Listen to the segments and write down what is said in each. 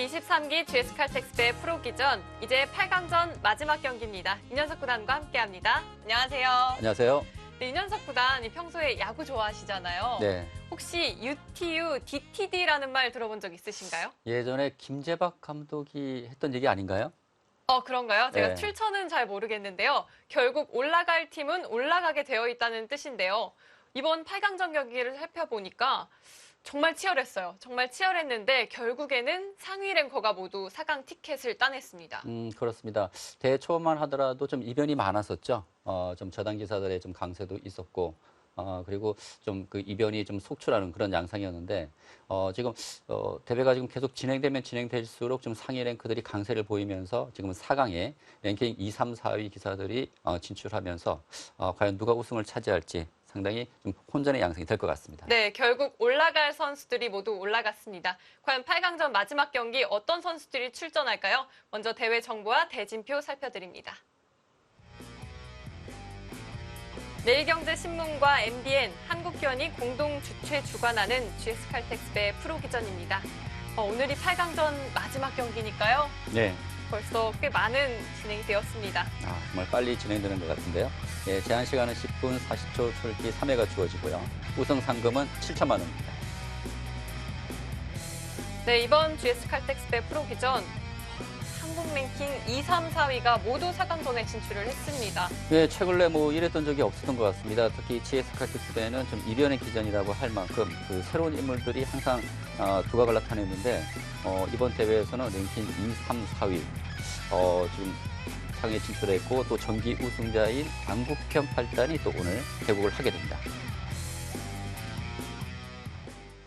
제23기 GS칼텍스배 프로기전, 이제 8강전 마지막 경기입니다. 윤현석 구단과 함께합니다. 안녕하세요. 안녕하세요. 네, 윤현석 구단, 평소에 야구 좋아하시잖아요. 네. 혹시 UTU, DTD라는 말 들어본 적 있으신가요? 예전에 김재박 감독이 했던 얘기 아닌가요? 그런가요? 제가 네. 출처는 잘 모르겠는데요. 결국 올라갈 팀은 올라가게 되어 있다는 뜻인데요. 이번 8강전 경기를 살펴보니까 정말 치열했어요. 정말 치열했는데 결국에는 상위 랭커가 모두 4강 티켓을 따냈습니다. 그렇습니다. 대회 초만 하더라도 좀 이변이 많았었죠. 좀 저당 기사들의 좀 강세도 있었고, 그리고 좀 그 이변이 좀 속출하는 그런 양상이었는데, 지금 대회가 지금 계속 진행되면 진행될수록 좀 상위 랭크들이 강세를 보이면서 지금 4강에 랭킹 2, 3, 4위 기사들이 진출하면서 과연 누가 우승을 차지할지 상당히 좀 혼전의 양상이 될 것 같습니다. 네, 결국 올라갈 선수들이 모두 올라갔습니다. 과연 8강전 마지막 경기 어떤 선수들이 출전할까요? 먼저 대회 정보와 대진표 살펴드립니다. 내일경제신문과 MBN, 한국견이 공동 주최 주관하는 GS칼텍스배 프로기전입니다. 오늘이 8강전 마지막 경기니까요. 네. 벌써 꽤 많은 진행이 되었습니다. 정말 빨리 진행되는 것 같은데요. 예, 제한 시간은 10분 40초 출기 3회가 주어지고요. 우승 상금은 7천만 원입니다. 네, 이번 GS칼텍스배 프로기전 한국 랭킹 2, 3, 4위가 모두 4강전에 진출을 했습니다. 예, 최근에 뭐 이랬던 적이 없었던 것 같습니다. 특히 GS칼텍스배는 좀 이변의 기전이라고 할 만큼 그 새로운 인물들이 항상 두각을 나타냈는데 이번 대회에서는 랭킹 2, 3, 4위 지금 상에 진출했고 또 정기 우승자인 안국현 8단이 또 오늘 대국을 하게 됩니다.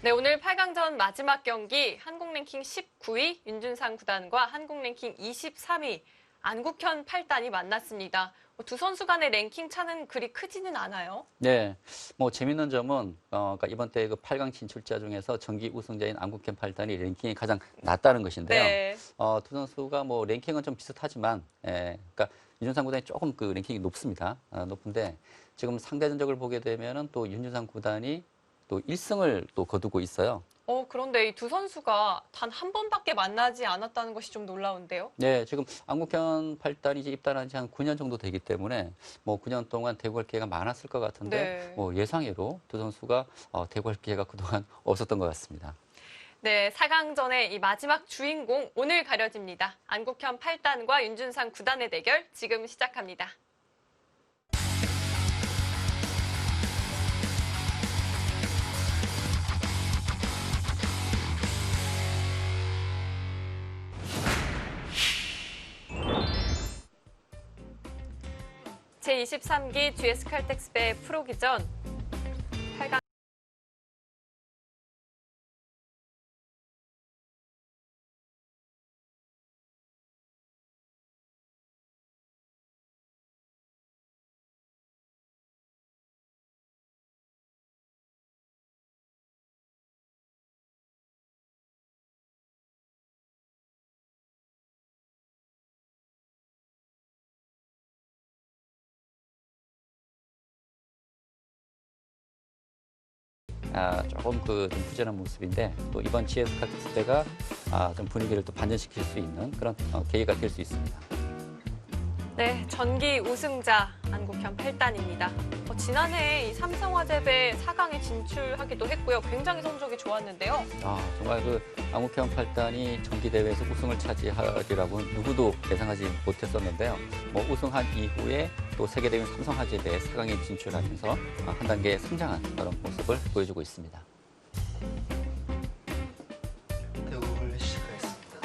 네, 오늘 8강전 마지막 경기 한국 랭킹 19위 윤준상 구단과 한국 랭킹 23위 안국현 8단이 만났습니다. 두 선수 간의 랭킹 차는 그리 크지는 않아요. 네, 뭐 재밌는 점은 그러니까 이번 대 그 8강 진출자 중에서 정기 우승자인 안국현 8단이 랭킹이 가장 낮다는 것인데요. 네. 두 선수가 뭐 랭킹은 좀 비슷하지만, 그러니까 윤준상 구단이 조금 그 랭킹이 높습니다. 높은데 지금 상대 전적을 보게 되면은 또 윤준상 구단이 또 1승을 또 거두고 있어요. 그런데 이 두 선수가 단 한 번밖에 만나지 않았다는 것이 좀 놀라운데요. 네, 지금 안국현 8단이 이제 입단한 지 한 9년 정도 되기 때문에 뭐 9년 동안 대구할 기회가 많았을 것 같은데 네. 뭐 예상외로 두 선수가 대구할 기회가 그동안 없었던 것 같습니다. 네, 4강전의 이 마지막 주인공 오늘 가려집니다. 안국현 8단과 윤준상 9단의 대결 지금 시작합니다. 제23기 GS칼텍스배 프로기전 8강 조금 좀 부진한 모습인데 또 이번 GS칼텍스배가 좀 분위기를 또 반전시킬 수 있는 그런 계기가 될 수 있습니다. 네, 전기 우승자 안국현 8단입니다. 지난해 이 삼성화재배 4강에 진출하기도 했고요. 굉장히 성적이 좋았는데요. 정말 그 안국현 8단이 정기대회에서 우승을 차지하리라고 누구도 예상하지 못했었는데요. 뭐 우승한 이후에 또 세계대회 삼성화재배 4강에 진출하면서 한 단계 성장한 그런 모습을 보여주고 있습니다. 대국을 시작하겠습니다.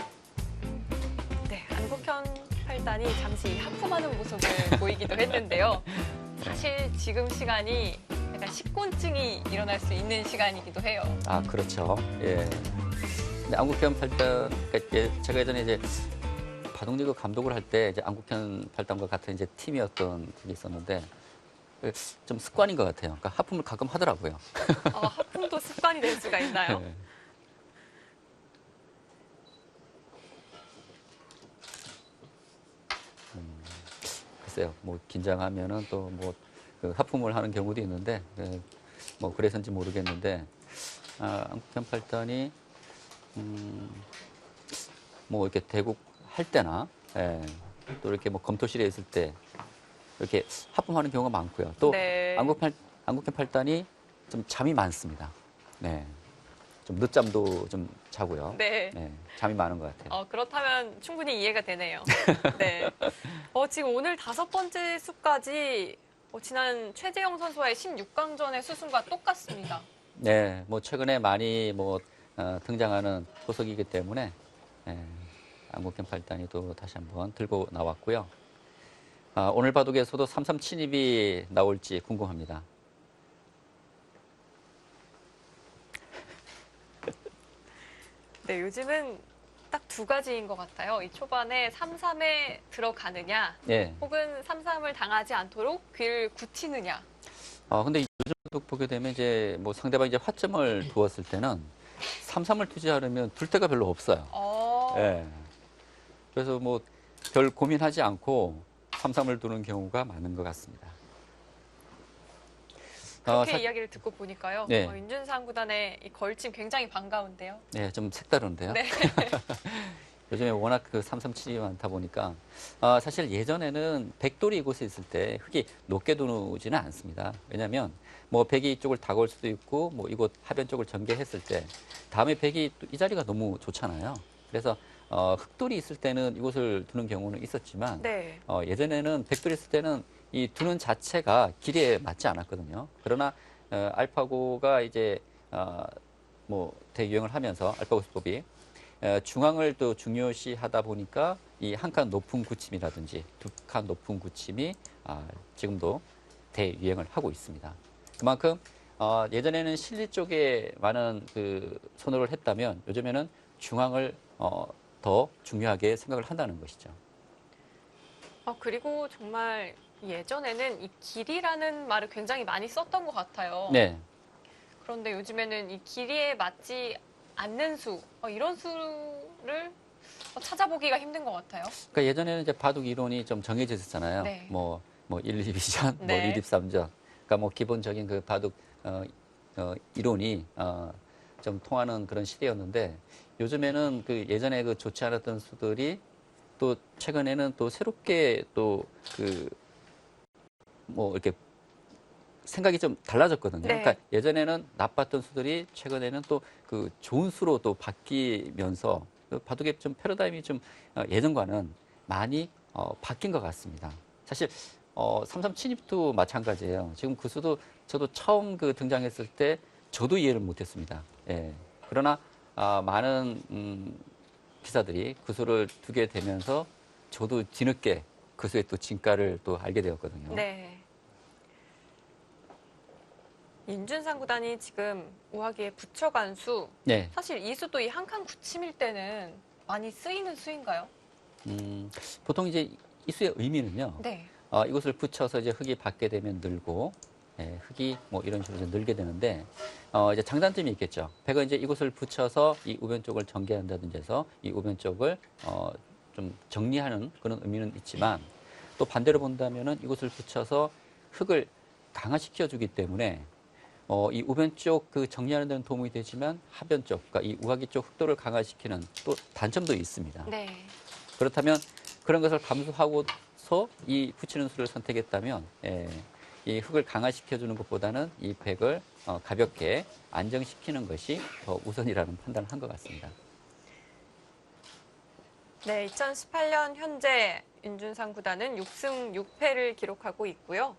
네, 안국현 8단이 잠시 하품하는 모습을 보이기도 했는데요. 사실 지금 시간이 약간 식곤증이 일어날 수 있는 시간이기도 해요. 그렇죠. 예. 근데 안국현 8단, 그러니까 제가 예전에 이제 바둑리그 감독을 할 때 이제 안국현 8단과 같은 이제 팀이었던 분이 있었는데 좀 습관인 것 같아요. 그러니까 하품을 가끔 하더라고요. 하품도 습관이 될 수가 있나요? 네. 글쎄요, 뭐 긴장하면은 또 뭐 하품을 하는 경우도 있는데 뭐 그래서인지 모르겠는데 안국현 8단이 뭐 이렇게 대국 할 때나 예, 또 이렇게 뭐 검토실에 있을 때 이렇게 하품하는 경우가 많고요. 또 네. 안국현 8단이 좀 잠이 많습니다. 네. 좀 늦잠도 좀 자고요. 네. 네, 잠이 많은 것 같아요. 그렇다면 충분히 이해가 되네요. 네. 지금 오늘 5번째 수까지 지난 최재영 선수와의 16강전의 수순과 똑같습니다. 네, 뭐 최근에 많이 뭐 등장하는 포석이기 때문에 안국현 8단이 또 다시 한번 들고 나왔고요. 오늘 바둑에서도 3-3 침입이 나올지 궁금합니다. 네, 요즘은 딱 2가지인 것 같아요. 이 초반에 3-3에 들어가느냐, 네. 혹은 3-3을 당하지 않도록 귀를 굳히느냐. 근데 요즘 바둑 보게 되면 이제 뭐 상대방이 이제 화점을 두었을 때는 3-3을 투지하려면 둘 데가 별로 없어요. 예. 그래서 뭐 별 고민하지 않고 3-3을 두는 경우가 많은 것 같습니다. 그렇게 이야기를 듣고 보니까요. 네. 윤준상 구단의 이 걸침 굉장히 반가운데요. 네, 좀 색다른데요. 네. 요즘에 워낙 그 3-3 침입이 많다 보니까 사실 예전에는 백돌이 이곳에 있을 때 흙이 높게 두지는 않습니다. 왜냐하면 뭐 백이 이쪽을 다가올 수도 있고 뭐 이곳 하변 쪽을 전개했을 때 다음에 백이 또 이 자리가 너무 좋잖아요. 그래서 흙돌이 있을 때는 이곳을 두는 경우는 있었지만 네. 예전에는 백돌이 있을 때는 이 두는 자체가 길이에 맞지 않았거든요. 그러나 알파고가 이제 뭐 대유행을 하면서 알파고 수법이 중앙을 또 중요시하다 보니까 이 한 칸 높은 굳힘이라든지 두 칸 높은 굳힘이 지금도 대유행을 하고 있습니다. 그만큼 예전에는 실리 쪽에 많은 그 선호를 했다면 요즘에는 중앙을 더 중요하게 생각을 한다는 것이죠. 그리고 정말 예전에는 이 길이라는 말을 굉장히 많이 썼던 것 같아요. 네. 그런데 요즘에는 이 길이에 맞지 않는 수, 이런 수를 찾아보기가 힘든 것 같아요. 그러니까 예전에는 이제 바둑 이론이 좀 정해져 있었잖아요. 네. 뭐 1, 2, 2전, 뭐 네. 1, 2, 3전. 그러니까 뭐 기본적인 그 바둑 이론이 좀 통하는 그런 시대였는데 요즘에는 그 예전에 그 좋지 않았던 수들이 또 최근에는 또 새롭게 또 그 뭐 이렇게 생각이 좀 달라졌거든요. 네. 그러니까 예전에는 나빴던 수들이 최근에는 또 그 좋은 수로 또 바뀌면서 그 바둑의 좀 패러다임이 좀 예전과는 많이 바뀐 것 같습니다. 사실 3-3 침입도 마찬가지예요. 지금 그 수도 저도 처음 그 등장했을 때 저도 이해를 못했습니다. 예. 그러나 많은 기사들이 그 수를 두게 되면서 저도 뒤늦게 그 수의 또 진가를 또 알게 되었거든요. 네. 윤준상 구단이 지금 우하기에 붙여간 수, 네. 사실 이 수도 이 한 칸 굳힘일 때는 많이 쓰이는 수인가요? 보통 이제 이 수의 의미는요. 네. 이것을 붙여서 이제 흙이 받게 되면 늘고, 흙이 뭐 이런 식으로 이제 늘게 되는데, 이제 장단점이 있겠죠. 백은 이제 이것을 붙여서 이 우변 쪽을 전개한다든지 해서 이 우변 쪽을 좀 정리하는 그런 의미는 있지만, 또 반대로 본다면은 이것을 붙여서 흙을 강화시켜 주기 때문에 이 우변 쪽 그 정리하는 데는 도움이 되지만 하변 쪽, 그러니까 이 우하기 쪽 흑도를 강화시키는 또 단점도 있습니다. 네. 그렇다면 그런 것을 감수하고서 이 붙이는 수를 선택했다면 이 흙을 강화시켜주는 것보다는 이 백을 가볍게 안정시키는 것이 더 우선이라는 판단을 한 것 같습니다. 네, 2018년 현재 윤준상 구단은 6승 6패를 기록하고 있고요.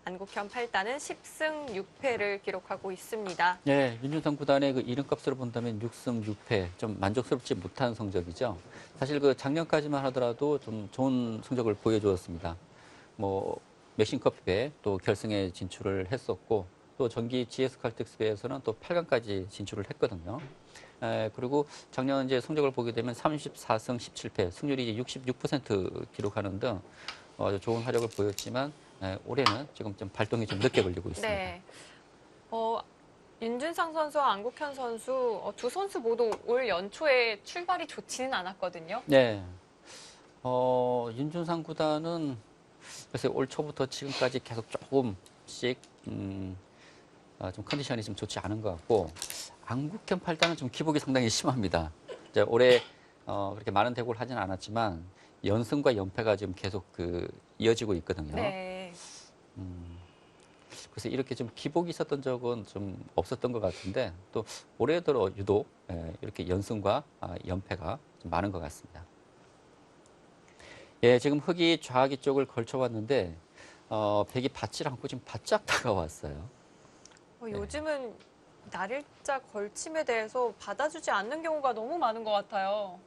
안국현 8단은 10승 6패를 기록하고 있습니다. 네, 윤준상 구단의 그 이름값으로 본다면 6승 6패 좀 만족스럽지 못한 성적이죠. 사실 그 작년까지만 하더라도 좀 좋은 성적을 보여주었습니다. 뭐 맥신커피배 또 결승에 진출을 했었고 또 전기 GS 칼텍스배에서는 또 8강까지 진출을 했거든요. 그리고 작년 이제 성적을 보게 되면 34승 17패, 승률이 이제 66% 기록하는 등 좋은 활약을 보였지만 올해는 지금 좀 발동이 좀 늦게 걸리고 있습니다. 네. 윤준상 선수와 안국현 선수 두 선수 모두 올 연초에 출발이 좋지는 않았거든요. 네. 윤준상 구단은 글쎄 올 초부터 지금까지 계속 조금씩 좀 컨디션이 좀 좋지 않은 것 같고 안국현 8단은 좀 기복이 상당히 심합니다. 이제 올해 그렇게 많은 대국을 하지는 않았지만 연승과 연패가 지금 계속 이어지고 있거든요. 네. 그래서 이렇게 좀 기복이 있었던 적은 좀 없었던 것 같은데 또 올해 들어 유독 이렇게 연승과 연패가 좀 많은 것 같습니다. 예, 지금 흑이 좌기 쪽을 걸쳐왔는데 백이 받질 않고 지금 바짝 다가왔어요. 요즘은 날일자 걸침에 대해서 받아주지 않는 경우가 너무 많은 것 같아요.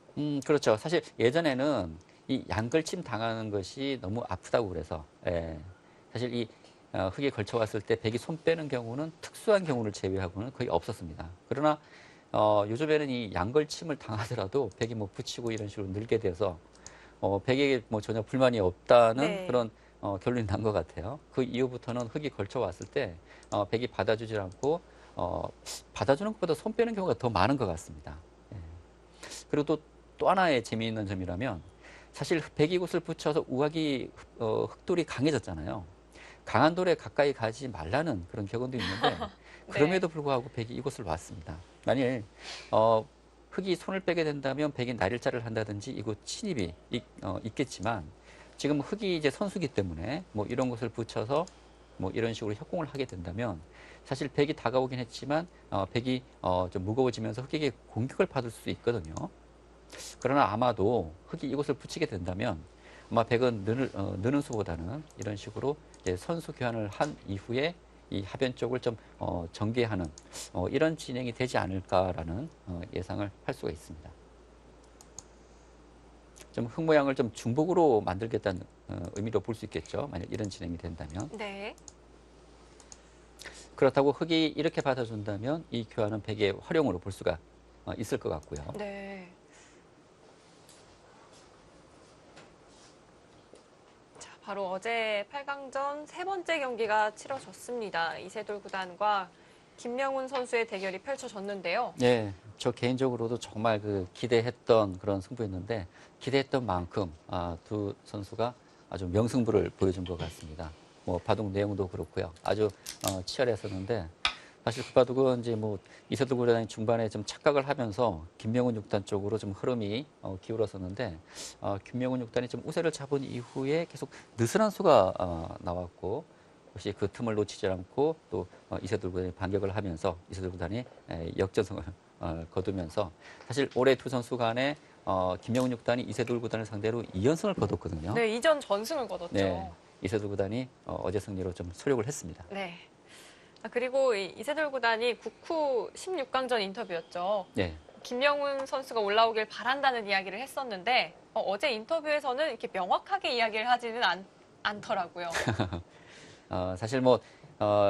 그렇죠. 사실 예전에는 이 양걸침 당하는 것이 너무 아프다고 그래서 사실 이 흙에 걸쳐왔을 때 백이 손 빼는 경우는 특수한 경우를 제외하고는 거의 없었습니다. 그러나 요즘에는 이 양걸침을 당하더라도 백이 뭐 붙이고 이런 식으로 늘게 돼서 백에게 뭐 전혀 불만이 없다는 네. 그런 결론이 난 것 같아요. 그 이후부터는 흙이 걸쳐왔을 때 백이 받아주지 않고 받아주는 것보다 손 빼는 경우가 더 많은 것 같습니다. 예. 그리고 또 하나의 재미있는 점이라면 사실 백이 굿을 붙여서 우악이 흑돌이 강해졌잖아요. 강한 돌에 가까이 가지 말라는 그런 격언도 있는데 그럼에도 불구하고 백이 이곳을 왔습니다. 만일 흑이 손을 빼게 된다면 백이 날일자를 한다든지 이곳 침입이 있겠지만 지금 흑이 이제 선수기 때문에 뭐 이런 것을 붙여서 뭐 이런 식으로 협공을 하게 된다면 사실 백이 다가오긴 했지만 백이 좀 무거워지면서 흑에게 공격을 받을 수 있거든요. 그러나 아마도 흑이 이곳을 붙이게 된다면 아마 백은 느는 수보다는 이런 식으로 이제 선수 교환을 한 이후에 이 하변 쪽을 좀 전개하는 이런 진행이 되지 않을까라는 예상을 할 수가 있습니다. 좀 흙 모양을 좀 중복으로 만들겠다는 의미로 볼 수 있겠죠. 만약 이런 진행이 된다면. 네. 그렇다고 흙이 이렇게 받아준다면 이 교환은 백의 활용으로 볼 수가 있을 것 같고요. 네. 자, 바로 어제 8강전 세 번째 경기가 치러졌습니다. 이세돌 구단과 김명훈 선수의 대결이 펼쳐졌는데요. 네, 저 개인적으로도 정말 기대했던 그런 승부였는데 기대했던 만큼 두 선수가 아주 명승부를 보여준 것 같습니다. 뭐 바둑 내용도 그렇고요. 아주 치열했었는데 사실 그 바둑은 이제 뭐 이세돌 구단이 중반에 좀 착각을 하면서 김명훈 6단 쪽으로 좀 흐름이 기울었었는데 김명훈 6단이 좀 우세를 잡은 이후에 계속 느슨한 수가 나왔고 역시 그 틈을 놓치지 않고 또 이세돌 구단이 반격을 하면서 이세돌 구단이 역전승을 거두면서 사실 올해 두 선수 간에 김명훈 6단이 이세돌 구단을 상대로 2연승을 거뒀거든요. 네, 이전 전승을 거뒀죠. 네, 이세돌 구단이 어제 승리로 좀 소력을 했습니다. 네. 그리고 이세돌 구단이 국후 16강전 인터뷰였죠. 네. 김명훈 선수가 올라오길 바란다는 이야기를 했었는데 어제 인터뷰에서는 이렇게 명확하게 이야기를 하지는 않더라고요. 사실 뭐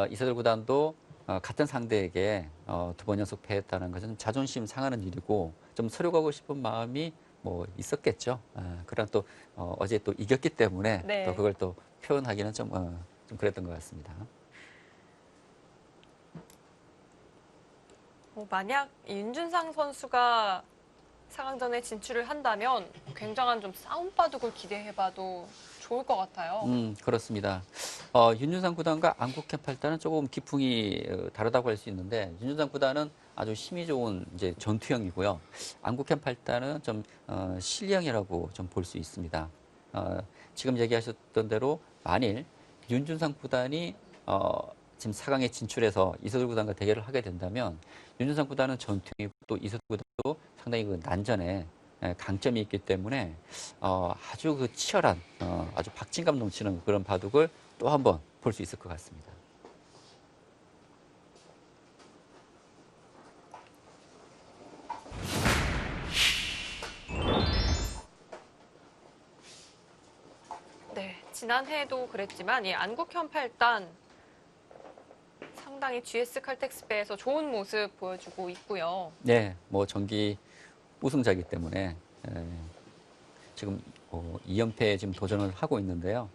이세돌 구단도 같은 상대에게 두 번 연속 패했다는 것은 자존심 상하는 일이고 좀 서려가고 싶은 마음이 뭐 있었겠죠. 그러나 또 어제 또 이겼기 때문에 네. 또 그걸 또 표현하기는 좀 그랬던 것 같습니다. 만약 윤준상 선수가 4강전에 진출을 한다면 굉장한 좀 싸움 바둑을 기대해봐도 좋을 것 같아요. 그렇습니다. 윤준상 구단과 안국현 팔단은 조금 기풍이 다르다고 할 수 있는데 윤준상 구단은 아주 힘이 좋은 이제 전투형이고요. 안국현 팔단은 좀 실력이라고 좀 볼 수 있습니다. 지금 얘기하셨던 대로 만일 윤준상 구단이 지금 4강에 진출해서 이세돌 구단과 대결을 하게 된다면 윤준상 구단은 전투이고 또 이세돌 구단도 상당히 난전에 강점이 있기 때문에 아주 치열한 아주 박진감 넘치는 그런 바둑을 또 한 번 볼 수 있을 것 같습니다. 네, 지난해에도 그랬지만 이 안국현 팔단 상당히 GS 칼텍스배에서 좋은 모습 보여주고 있고요. 네, 뭐 정기 우승자이기 때문에 지금 2연패에 지금 도전을 하고 있는데요.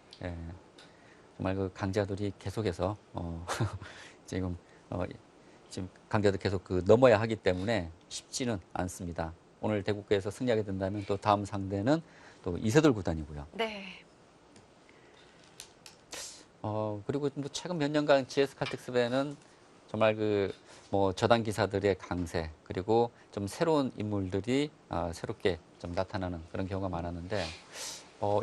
정말 그 강자들이 계속해서 지금 강자들 계속 넘어야 하기 때문에 쉽지는 않습니다. 오늘 대국구에서 승리하게 된다면 또 다음 상대는 또 이세돌 구단이고요. 네. 그리고 뭐 최근 몇 년간 GS 칼텍스배는 정말 뭐 저당 기사들의 강세 그리고 좀 새로운 인물들이 새롭게 좀 나타나는 그런 경우가 많았는데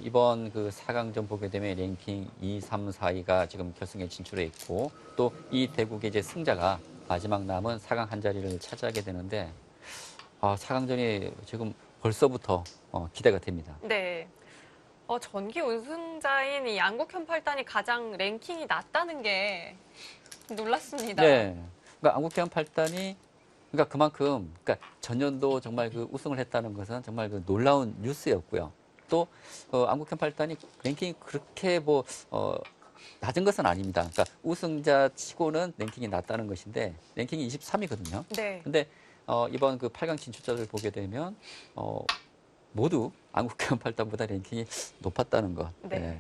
이번 그 4강전 보게 되면 랭킹 2, 3, 4위가 지금 결승에 진출해 있고 또 이 대국의 이제 승자가 마지막 남은 4강 한 자리를 차지하게 되는데 4강전이 지금 벌써부터 기대가 됩니다. 네. 전기 우승자인 이 안국현 8단이 가장 랭킹이 낮다는 게 놀랐습니다. 네. 그러니까 안국현 8단이 그러니까 그만큼 그러니까 전년도 정말 그 우승을 했다는 것은 정말 그 놀라운 뉴스였고요. 또 안국현 8단이 랭킹이 그렇게 낮은 것은 아닙니다. 그러니까 우승자 치고는 랭킹이 낮다는 것인데 랭킹이 23위거든요. 네. 근데 이번 그 8강 진출자를 보게 되면 모두 안국현 8단보다 랭킹이 높았다는 것. 네.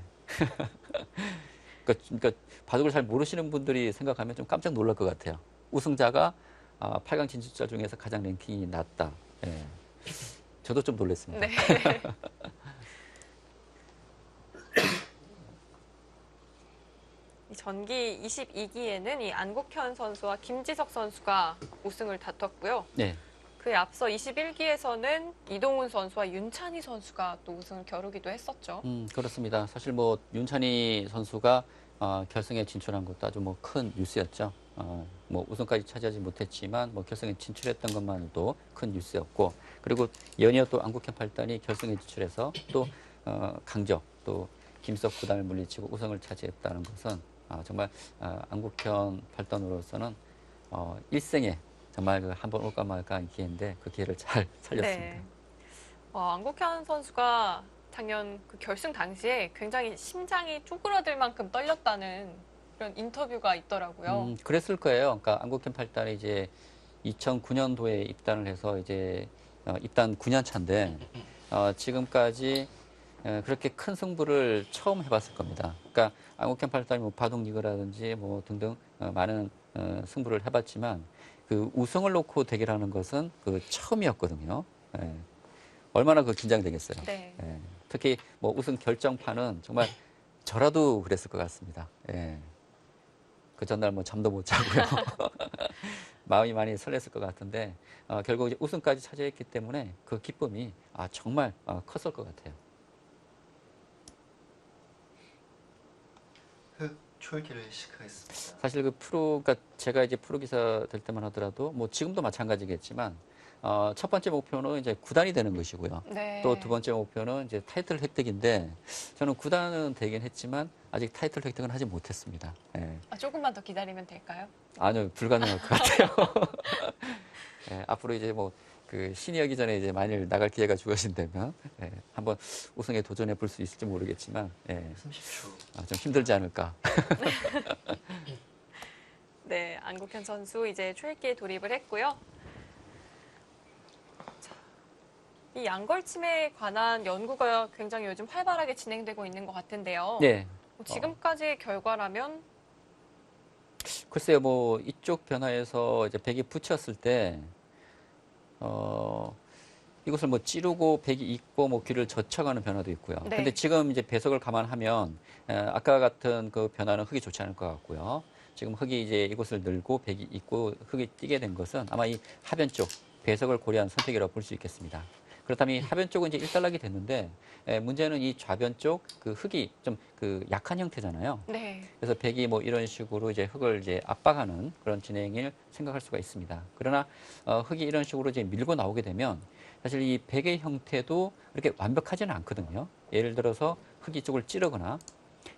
그러니까 바둑을 잘 모르시는 분들이 생각하면 좀 깜짝 놀랄 것 같아요. 우승자가 8강 진출자 중에서 가장 랭킹이 낮다. 예. 저도 좀 놀랐습니다. 네. 이 전기 22기에는 이 안국현 선수와 김지석 선수가 우승을 다퉜고요. 네. 그에 앞서 21기에서는 이동훈 선수와 윤찬희 선수가 또 우승을 겨루기도 했었죠. 그렇습니다. 사실 윤찬희 선수가 결승에 진출한 것도 아주 큰 뉴스였죠. 우승까지 차지하지 못했지만 결승에 진출했던 것만으로도 큰 뉴스였고, 그리고 연이어 또 안국현 8단이 결승에 진출해서 또 강적 또 김석 9단을 물리치고 우승을 차지했다는 것은 정말 안국현 8단으로서는 일생에 정말 한 번 올까 말까 한 기회인데 그 기회를 잘 살렸습니다. 네. 안국현 선수가 작년 그 결승 당시에 굉장히 심장이 쪼그라들 만큼 떨렸다는 그런 인터뷰가 있더라고요. 그랬을 거예요. 그러니까 안국현 8단이 이제 2009년도에 입단을 해서 이제 입단 9년 차인데 지금까지 그렇게 큰 승부를 처음 해봤을 겁니다. 그러니까 안국현 8단이 바둑 리그라든지 등등 많은 승부를 해봤지만 그 우승을 놓고 대결하는 것은 그 처음이었거든요. 예. 얼마나 그 긴장되겠어요. 네. 예. 특히 우승 결정판은 정말 저라도 그랬을 것 같습니다. 예. 그 전날 잠도 못 자고요. 마음이 많이 설렜을 것 같은데 결국 이제 우승까지 차지했기 때문에 그 기쁨이 정말 컸을 것 같아요. 초읽기를 시작하겠습니다. 사실 그러니까 제가 이제 프로 기사 될 때만 하더라도 지금도 마찬가지겠지만 첫 번째 목표는 이제 9단이 되는 것이고요. 네. 또 두 번째 목표는 이제 타이틀 획득인데 저는 9단은 되긴 했지만 아직 타이틀 획득은 하지 못했습니다. 예. 조금만 더 기다리면 될까요? 아니요, 불가능할 것 같아요. 예, 앞으로 이제 그 시니어기 전에 이제 만일 나갈 기회가 주어진다면 한번 우승에 도전해 볼 수 있을지 모르겠지만 30초. 좀 힘들지 않을까. 네, 안국현 선수 이제 초읽기에 돌입을 했고요. 자, 이 양걸침에 관한 연구가 굉장히 요즘 활발하게 진행되고 있는 것 같은데요. 네. 지금까지의 결과라면 글쎄요, 이쪽 변화에서 이제 백이 붙였을 때, 이것을 찌르고 백이 있고 귀를 젖혀가는 변화도 있고요. 네. 근데 지금 이제 배석을 감안하면, 아까 같은 그 변화는 흙이 좋지 않을 것 같고요. 지금 흙이 이제 이곳을 늘고 백이 있고 흙이 뛰게 된 것은 아마 이 하변 쪽 배석을 고려한 선택이라고 볼 수 있겠습니다. 그렇다면 이 하변 쪽은 이제 일단락이 됐는데, 문제는 이 좌변 쪽 그 흙이 좀 그 약한 형태잖아요. 네. 그래서 백이 이런 식으로 이제 흙을 이제 압박하는 그런 진행을 생각할 수가 있습니다. 그러나 흙이 이런 식으로 이제 밀고 나오게 되면 사실 이 백의 형태도 그렇게 완벽하지는 않거든요. 예를 들어서 흙이 쪽을 찌르거나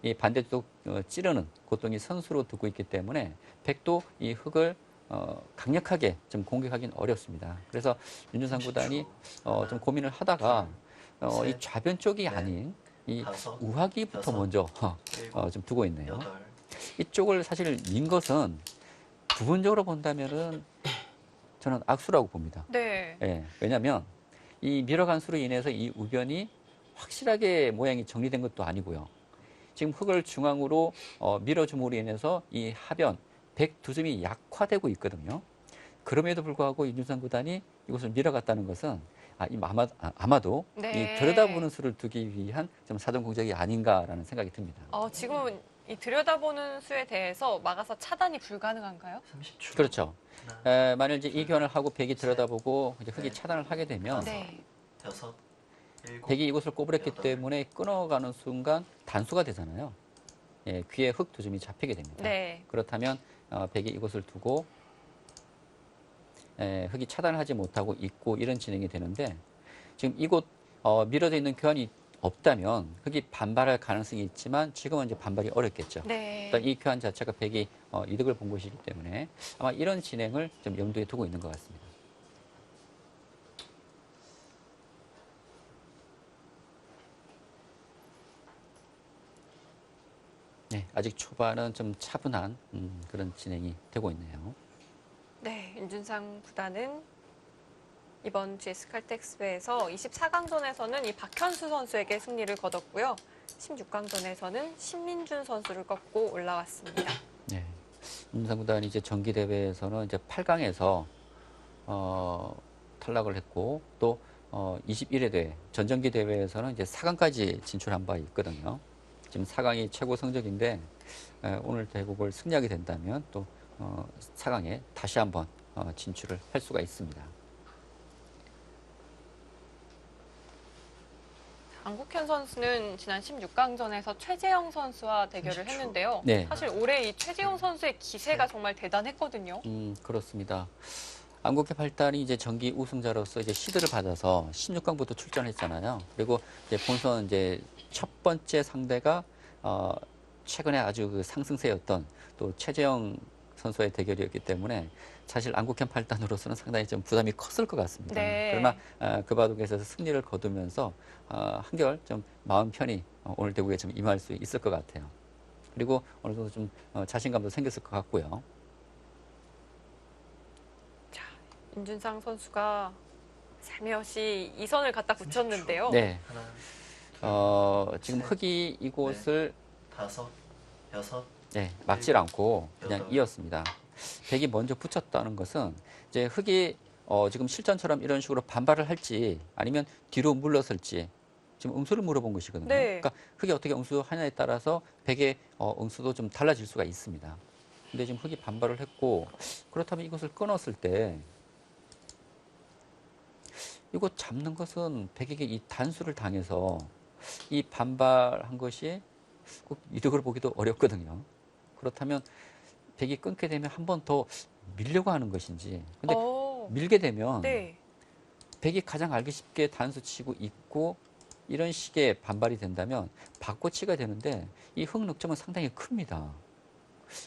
이 반대쪽 찌르는 고통이 선수로 두고 있기 때문에 백도 이 흙을 강력하게 좀 공격하기는 어렵습니다. 그래서 윤준상 구단이 좀 고민을 하다가 이 좌변 쪽이 아닌 이 우하기부터 먼저 좀 두고 있네요. 이쪽을 사실 민 것은 부분적으로 본다면은 저는 악수라고 봅니다. 네. 예, 왜냐하면 이 밀어간 수로 인해서 이 우변이 확실하게 모양이 정리된 것도 아니고요. 지금 흙을 중앙으로 밀어줌으로 인해서 이 하변 백 두 점이 약화되고 있거든요. 그럼에도 불구하고 윤준상 구단이 이곳을 밀어갔다는 것은 아마도 네. 이 들여다보는 수를 두기 위한 좀 사전 공작이 아닌가라는 생각이 듭니다. 지금은 이 들여다보는 수에 대해서 막아서 차단이 불가능한가요? 30초. 그렇죠. 만일 이제 이 교환을 하고 백이 들여다보고 이제 흙이 차단을 하게 되면 네. 6, 일곱, 백이 이곳을 꼬부렸기 여덟. 때문에 끊어가는 순간 단수가 되잖아요. 예, 귀에 흙 두 점이 잡히게 됩니다. 네. 그렇다면 백이 이곳을 두고 흙이 차단을 하지 못하고 있고 이런 진행이 되는데 지금 이곳 밀어져 있는 교환이 없다면 흙이 반발할 가능성이 있지만 지금은 이제 반발이 어렵겠죠. 네. 일단 이 교환 자체가 백이 이득을 본 것이기 때문에 아마 이런 진행을 좀 염두에 두고 있는 것 같습니다. 네, 아직 초반은 좀 차분한 그런 진행이 되고 있네요. 네, 윤준상 구단은 이번 GS 칼텍스배에서 24강전에서는 이 박현수 선수에게 승리를 거뒀고요. 16강전에서는 신민준 선수를 꺾고 올라왔습니다. 네. 윤상 구단이 이제 정기 대회에서는 이제 8강에서 탈락을 했고 또 21회 대회 전정기 대회에서는 이제 4강까지 진출한 바 있거든요. 지금 4강이 최고 성적인데 오늘 대국을 승리하게 된다면 또 4강에 다시 한번 진출을 할 수가 있습니다. 안국현 선수는 지난 16강전에서 최재영 선수와 대결을 30초. 했는데요. 네. 사실 올해 이 최재영 선수의 기세가 정말 대단했거든요. 그렇습니다. 안국회 8단이 이제 정기 우승자로서 이제 시드를 받아서 16강부터 출전했잖아요. 그리고 이제 본선 이제 첫 번째 상대가 최근에 아주 그 상승세였던 또 최재영 선수의 대결이었기 때문에 사실 안국현 8단으로서는 상당히 좀 부담이 컸을 것 같습니다. 네. 그러나 그 바둑에서 승리를 거두면서 한결 좀 마음 편히 오늘 대국에 좀 임할 수 있을 것 같아요. 그리고 어느 정도 좀 자신감도 생겼을 것 같고요. 윤준상 선수가 살며시 이 선을 갖다 붙였는데요. 네. 하나, 지금 셋, 흙이 이곳을 다섯, 여섯, 네, 막질 않고 그냥 여덟. 이었습니다. 백이 먼저 붙였다는 것은 이제 흙이 지금 실전처럼 이런 식으로 반발을 할지 아니면 뒤로 물러설지 지금 응수를 물어본 것이거든요. 네. 그러니까 흙이 어떻게 응수하냐에 따라서 백의 응수도 좀 달라질 수가 있습니다. 근데 지금 흙이 반발을 했고 그렇다면 이것을 끊었을 때 이거 잡는 것은 백에게 이 단수를 당해서 이 반발한 것이 꼭 이득을 보기도 어렵거든요. 그렇다면 백이 끊게 되면 한 번 더 밀려고 하는 것인지. 근데 밀게 되면 네. 백이 가장 알기 쉽게 단수 치고 있고 이런 식의 반발이 된다면 바꿔치가 되는데 이 흙 늑점은 상당히 큽니다.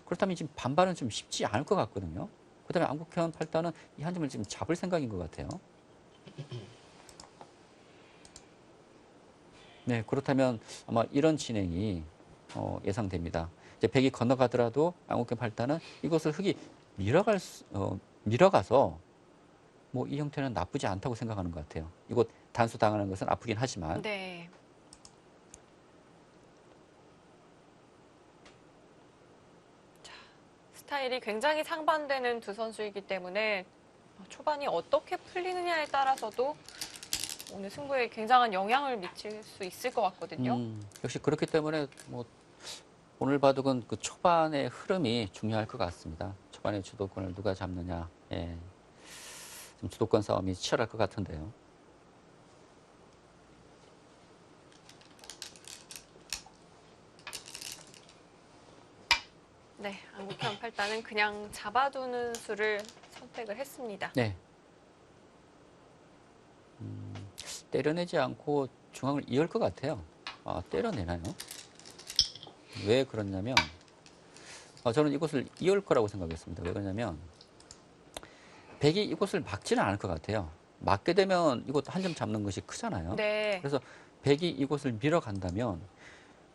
그렇다면 지금 반발은 좀 쉽지 않을 것 같거든요. 그다음에 안국현 8단은 이 한 점을 지금 잡을 생각인 것 같아요. 네, 그렇다면 아마 이런 진행이 예상됩니다. 이제 백이 건너가더라도 안국현 8단은 이것을 흙이 밀어가서 뭐 이 형태는 나쁘지 않다고 생각하는 것 같아요. 이곳 단수 당하는 것은 아프긴 하지만. 네. 자, 스타일이 굉장히 상반되는 두 선수이기 때문에 초반이 어떻게 풀리느냐에 따라서도 오늘 승부에 굉장한 영향을 미칠 수 있을 것 같거든요. 역시 그렇기 때문에 뭐 오늘 바둑은 그 초반의 흐름이 중요할 것 같습니다. 초반의 주도권을 누가 잡느냐. 예. 좀 주도권 싸움이 치열할 것 같은데요. 네, 안국현 8단은 그냥 잡아두는 수를 선택을 했습니다. 네. 때려내지 않고 중앙을 이을 것 같아요. 때려내나요? 왜 그러냐면 저는 이곳을 이을 거라고 생각했습니다. 왜 그러냐면 백이 이곳을 막지는 않을 것 같아요. 막게 되면 이곳 한 점 잡는 것이 크잖아요. 네. 그래서 백이 이곳을 밀어간다면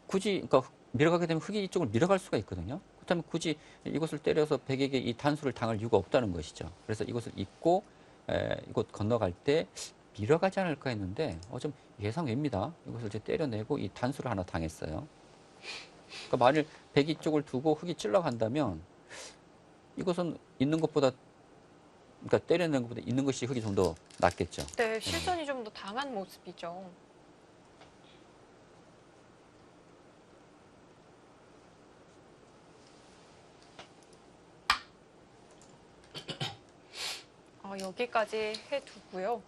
굳이 그러니까 밀어가게 되면 흙이 이쪽을 밀어갈 수가 있거든요. 그렇다면 굳이 이곳을 때려서 백에게 이 단수를 당할 이유가 없다는 것이죠. 그래서 이곳을 잇고 이곳 건너갈 때 밀어가지 않을까 했는데 좀 예상 외입니다. 이것을 이제 때려내고 이 단수를 하나 당했어요. 그러니까 만일 백이 쪽을 두고 흙이 찔러간다면 이것은 있는 것보다 그러니까 때려내는 것보다 있는 것이 흙이 좀 더 낫겠죠. 네, 실전이 좀 더 강한 모습이죠. 여기까지 해두고요.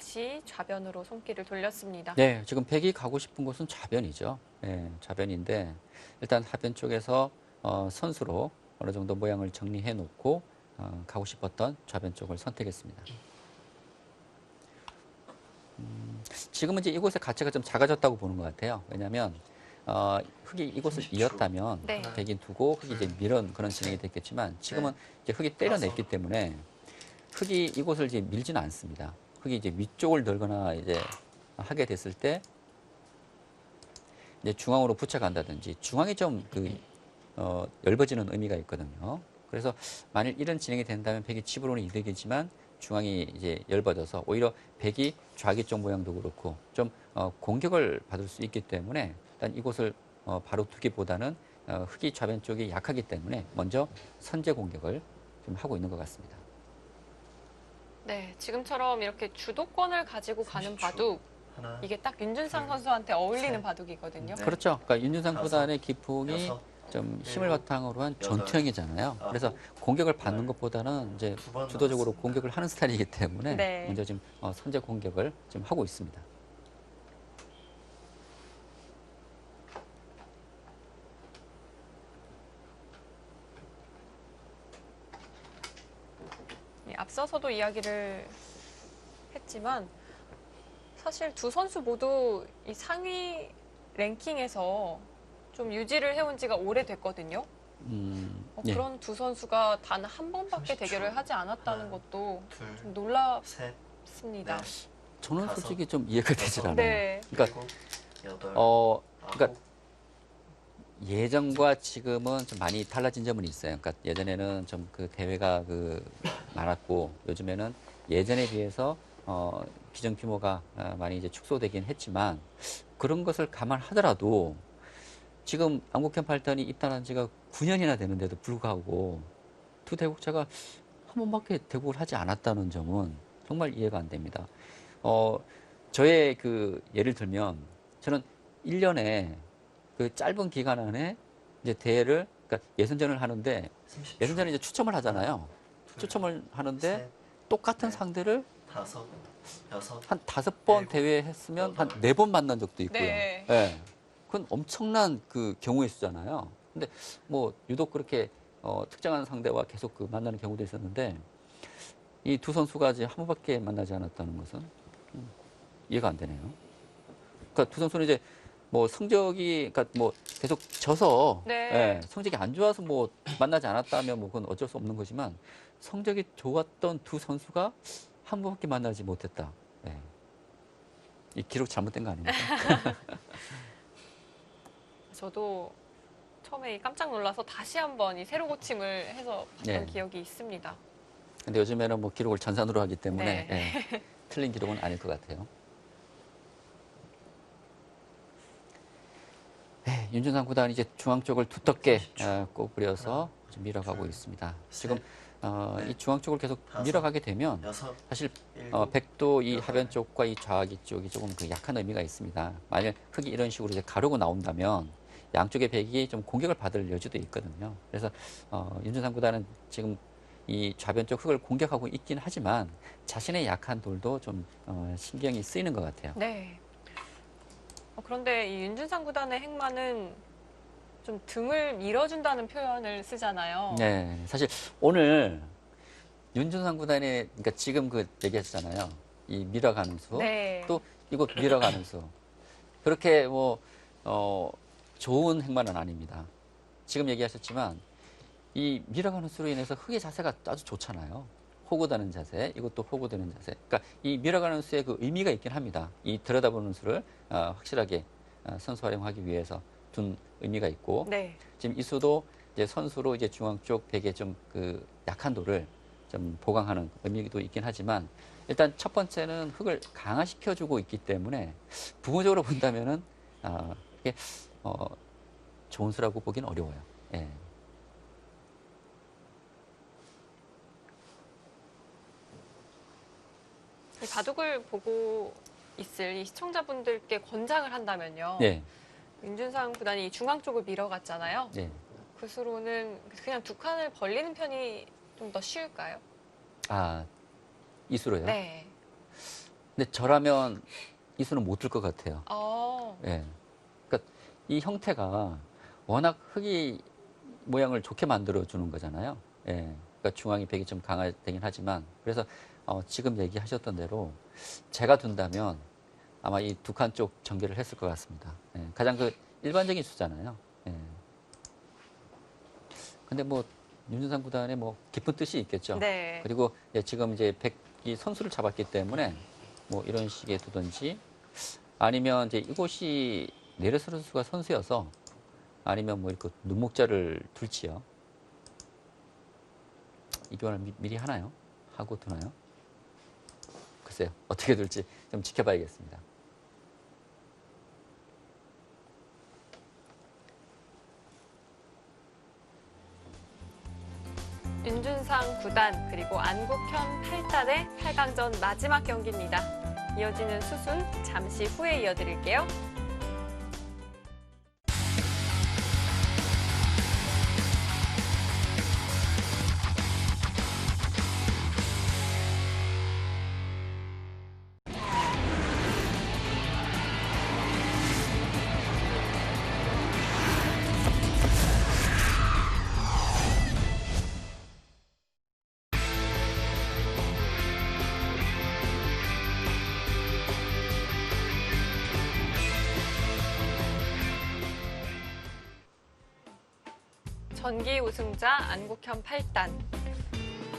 다시 좌변으로 손길을 돌렸습니다. 네, 지금 백이 가고 싶은 곳은 좌변이죠. 예, 좌변인데 일단 하변 쪽에서 선수로 어느 정도 모양을 정리해 놓고 가고 싶었던 좌변 쪽을 선택했습니다. 지금은 이제 이곳의 가치가 좀 작아졌다고 보는 것 같아요. 왜냐하면 흙이 이곳을 30초. 이었다면 네. 백이 두고 흙이 이제 밀은 그런 진행이 됐겠지만 지금은 이제 흙이 때려냈기 때문에 흙이 이곳을 이제 밀지는 않습니다. 흙이 이제 위쪽을 늘거나 이제 하게 됐을 때 이제 중앙으로 붙여간다든지 중앙이 좀 얇아지는 의미가 있거든요. 그래서 만일 이런 진행이 된다면 백이 집으로는 이득이지만 중앙이 이제 얇아져서 오히려 백이 좌기 쪽 모양도 그렇고 좀 공격을 받을 수 있기 때문에 일단 이곳을 바로 두기보다는 흙이 좌변 쪽이 약하기 때문에 먼저 선제 공격을 좀 하고 있는 것 같습니다. 네, 지금처럼 이렇게 주도권을 가지고 가는 30초. 바둑, 하나, 이게 딱 윤준상 둘, 선수한테 어울리는 셋. 바둑이거든요. 네. 그렇죠. 그러니까 윤준상 다섯, 구단의 기풍이 여섯, 좀 힘을 일곱, 바탕으로 한 여덟, 전투형이잖아요. 그래서 아홉, 공격을 받는 열. 것보다는 이제 두번 주도적으로 남았습니다. 공격을 하는 스타일이기 때문에 네. 먼저 지금 선제 공격을 지금 하고 있습니다. 앞서서도 이야기를 했지만 사실 두 선수 모두 이 상위 랭킹에서 좀 유지를 해온 지가 오래됐거든요. 예. 그런 두 선수가 단 한 번밖에 30초. 대결을 하지 않았다는 하나, 것도 둘, 좀 셋, 놀랍습니다. 넷, 저는 다섯, 솔직히 좀 이해가 되질 여섯, 않아요. 네. 그러니까 일곱, 여덟, 그러니까 아홉, 예전과 지금은 좀 많이 달라진 점은 있어요. 그러니까 예전에는 좀 그 대회가 많았고 요즘에는 예전에 비해서 기정 규모가 많이 이제 축소되긴 했지만 그런 것을 감안하더라도 지금 안국현 8단이 입단한 지가 9년이나 되는데도 불구하고 두 대국자가 한 번밖에 대국을 하지 않았다는 점은 정말 이해가 안 됩니다. 저의 예를 들면 저는 1년에 그 짧은 기간 안에 이제 대회를 그러니까 예선전을 하는데 30초. 예선전에 이제 추첨을 하잖아요. 둘, 추첨을 하는데 셋, 똑같은 넷, 상대를 다섯, 여섯, 한 5번 일곱, 대회 했으면 한 여덟. 4번 만난 적도 있고요. 네. 예. 그건 엄청난 경우의 수잖아요. 근데 뭐 유독 그렇게 특정한 상대와 계속 만나는 경우도 있었는데 이 두 선수가 이제 한 번밖에 만나지 않았다는 것은 이해가 안 되네요. 그러니까 두 선수는 이제 뭐 성적이 그러니까 뭐 계속 져서 네. 예, 성적이 안 좋아서 뭐 만나지 않았다면 뭐 그건 어쩔 수 없는 거지만 성적이 좋았던 두 선수가 한 번밖에 만나지 못했다. 예. 이 기록 잘못된 거 아닙니까? 저도 처음에 깜짝 놀라서 다시 한번 이 세로 고침을 해서 봤던 네. 기억이 있습니다. 근데 요즘에는 뭐 기록을 전산으로 하기 때문에 네. 예, 틀린 기록은 아닐 것 같아요. 네, 윤준상 구단이 이제 중앙 쪽을 두텁게 30초. 꼬부려서 좀 밀어가고 둘, 있습니다. 셋, 지금 이 중앙 쪽을 계속 다섯, 밀어가게 되면 여섯, 사실 일곱, 백도 이 여덟. 하변 쪽과 이 좌기 쪽이 조금 약한 의미가 있습니다. 만약 흙이 이런 식으로 이제 가르고 나온다면 양쪽의 백이 좀 공격을 받을 여지도 있거든요. 그래서 윤준상 구단은 지금 이 좌변 쪽 흙을 공격하고 있긴 하지만 자신의 약한 돌도 좀 신경이 쓰이는 것 같아요. 네. 그런데 이 윤준상 구단의 행마는 좀 등을 밀어준다는 표현을 쓰잖아요. 네, 사실 오늘 윤준상 구단의 그러니까 지금 얘기하셨잖아요. 이 밀어가는 수, 네. 또 이곳 밀어가는 수. 그렇게 뭐 좋은 행마는 아닙니다. 지금 얘기하셨지만 이 밀어가는 수로 인해서 흙의 자세가 아주 좋잖아요. 호구되는 자세, 이것도 호구되는 자세. 그러니까 이 밀어가는 수의 의미가 있긴 합니다. 이 들여다보는 수를 확실하게 선수 활용하기 위해서 둔 의미가 있고 네. 지금 이 수도 이제 선수로 이제 중앙 쪽 백의 좀 약한 돌을 좀 보강하는 의미도 있긴 하지만 일단 첫 번째는 흙을 강화시켜주고 있기 때문에 부분적으로 본다면은 이게 좋은 수라고 보기는 어려워요. 예. 이 바둑을 보고 있을 이 시청자분들께 권장을 한다면요. 네. 윤준상 구단이 이 중앙 쪽을 밀어갔잖아요. 네. 그 수로는 그냥 두 칸을 벌리는 편이 좀 더 쉬울까요? 이 수로요? 네. 근데 저라면 이 수는 못 들 것 같아요. 어, 예. 그러니까 이 형태가 워낙 흙이 모양을 좋게 만들어 주는 거잖아요. 예. 그러니까 중앙이 백이 좀 강화되긴 하지만 그래서 지금 얘기하셨던 대로 제가 둔다면 아마 이 두 칸 쪽 전개를 했을 것 같습니다. 예. 가장 그 일반적인 수잖아요. 예. 근데 뭐 윤준상 구단에 뭐 깊은 뜻이 있겠죠. 네. 그리고 지금 이제 백이 선수를 잡았기 때문에 뭐 이런 식의 두든지 아니면 이제 이곳이 네레스 선수가 선수여서 아니면 뭐 이렇게 눈목자를 둘지요. 이 교환을 미리 하나요? 하고 두나요? 글쎄요. 어떻게 둘지 좀 지켜봐야겠습니다. 윤준상 9단 그리고 안국현 8단의 8강전 마지막 경기입니다. 이어지는 수순 잠시 후에 이어드릴게요. 전기 우승자 안국현 8단.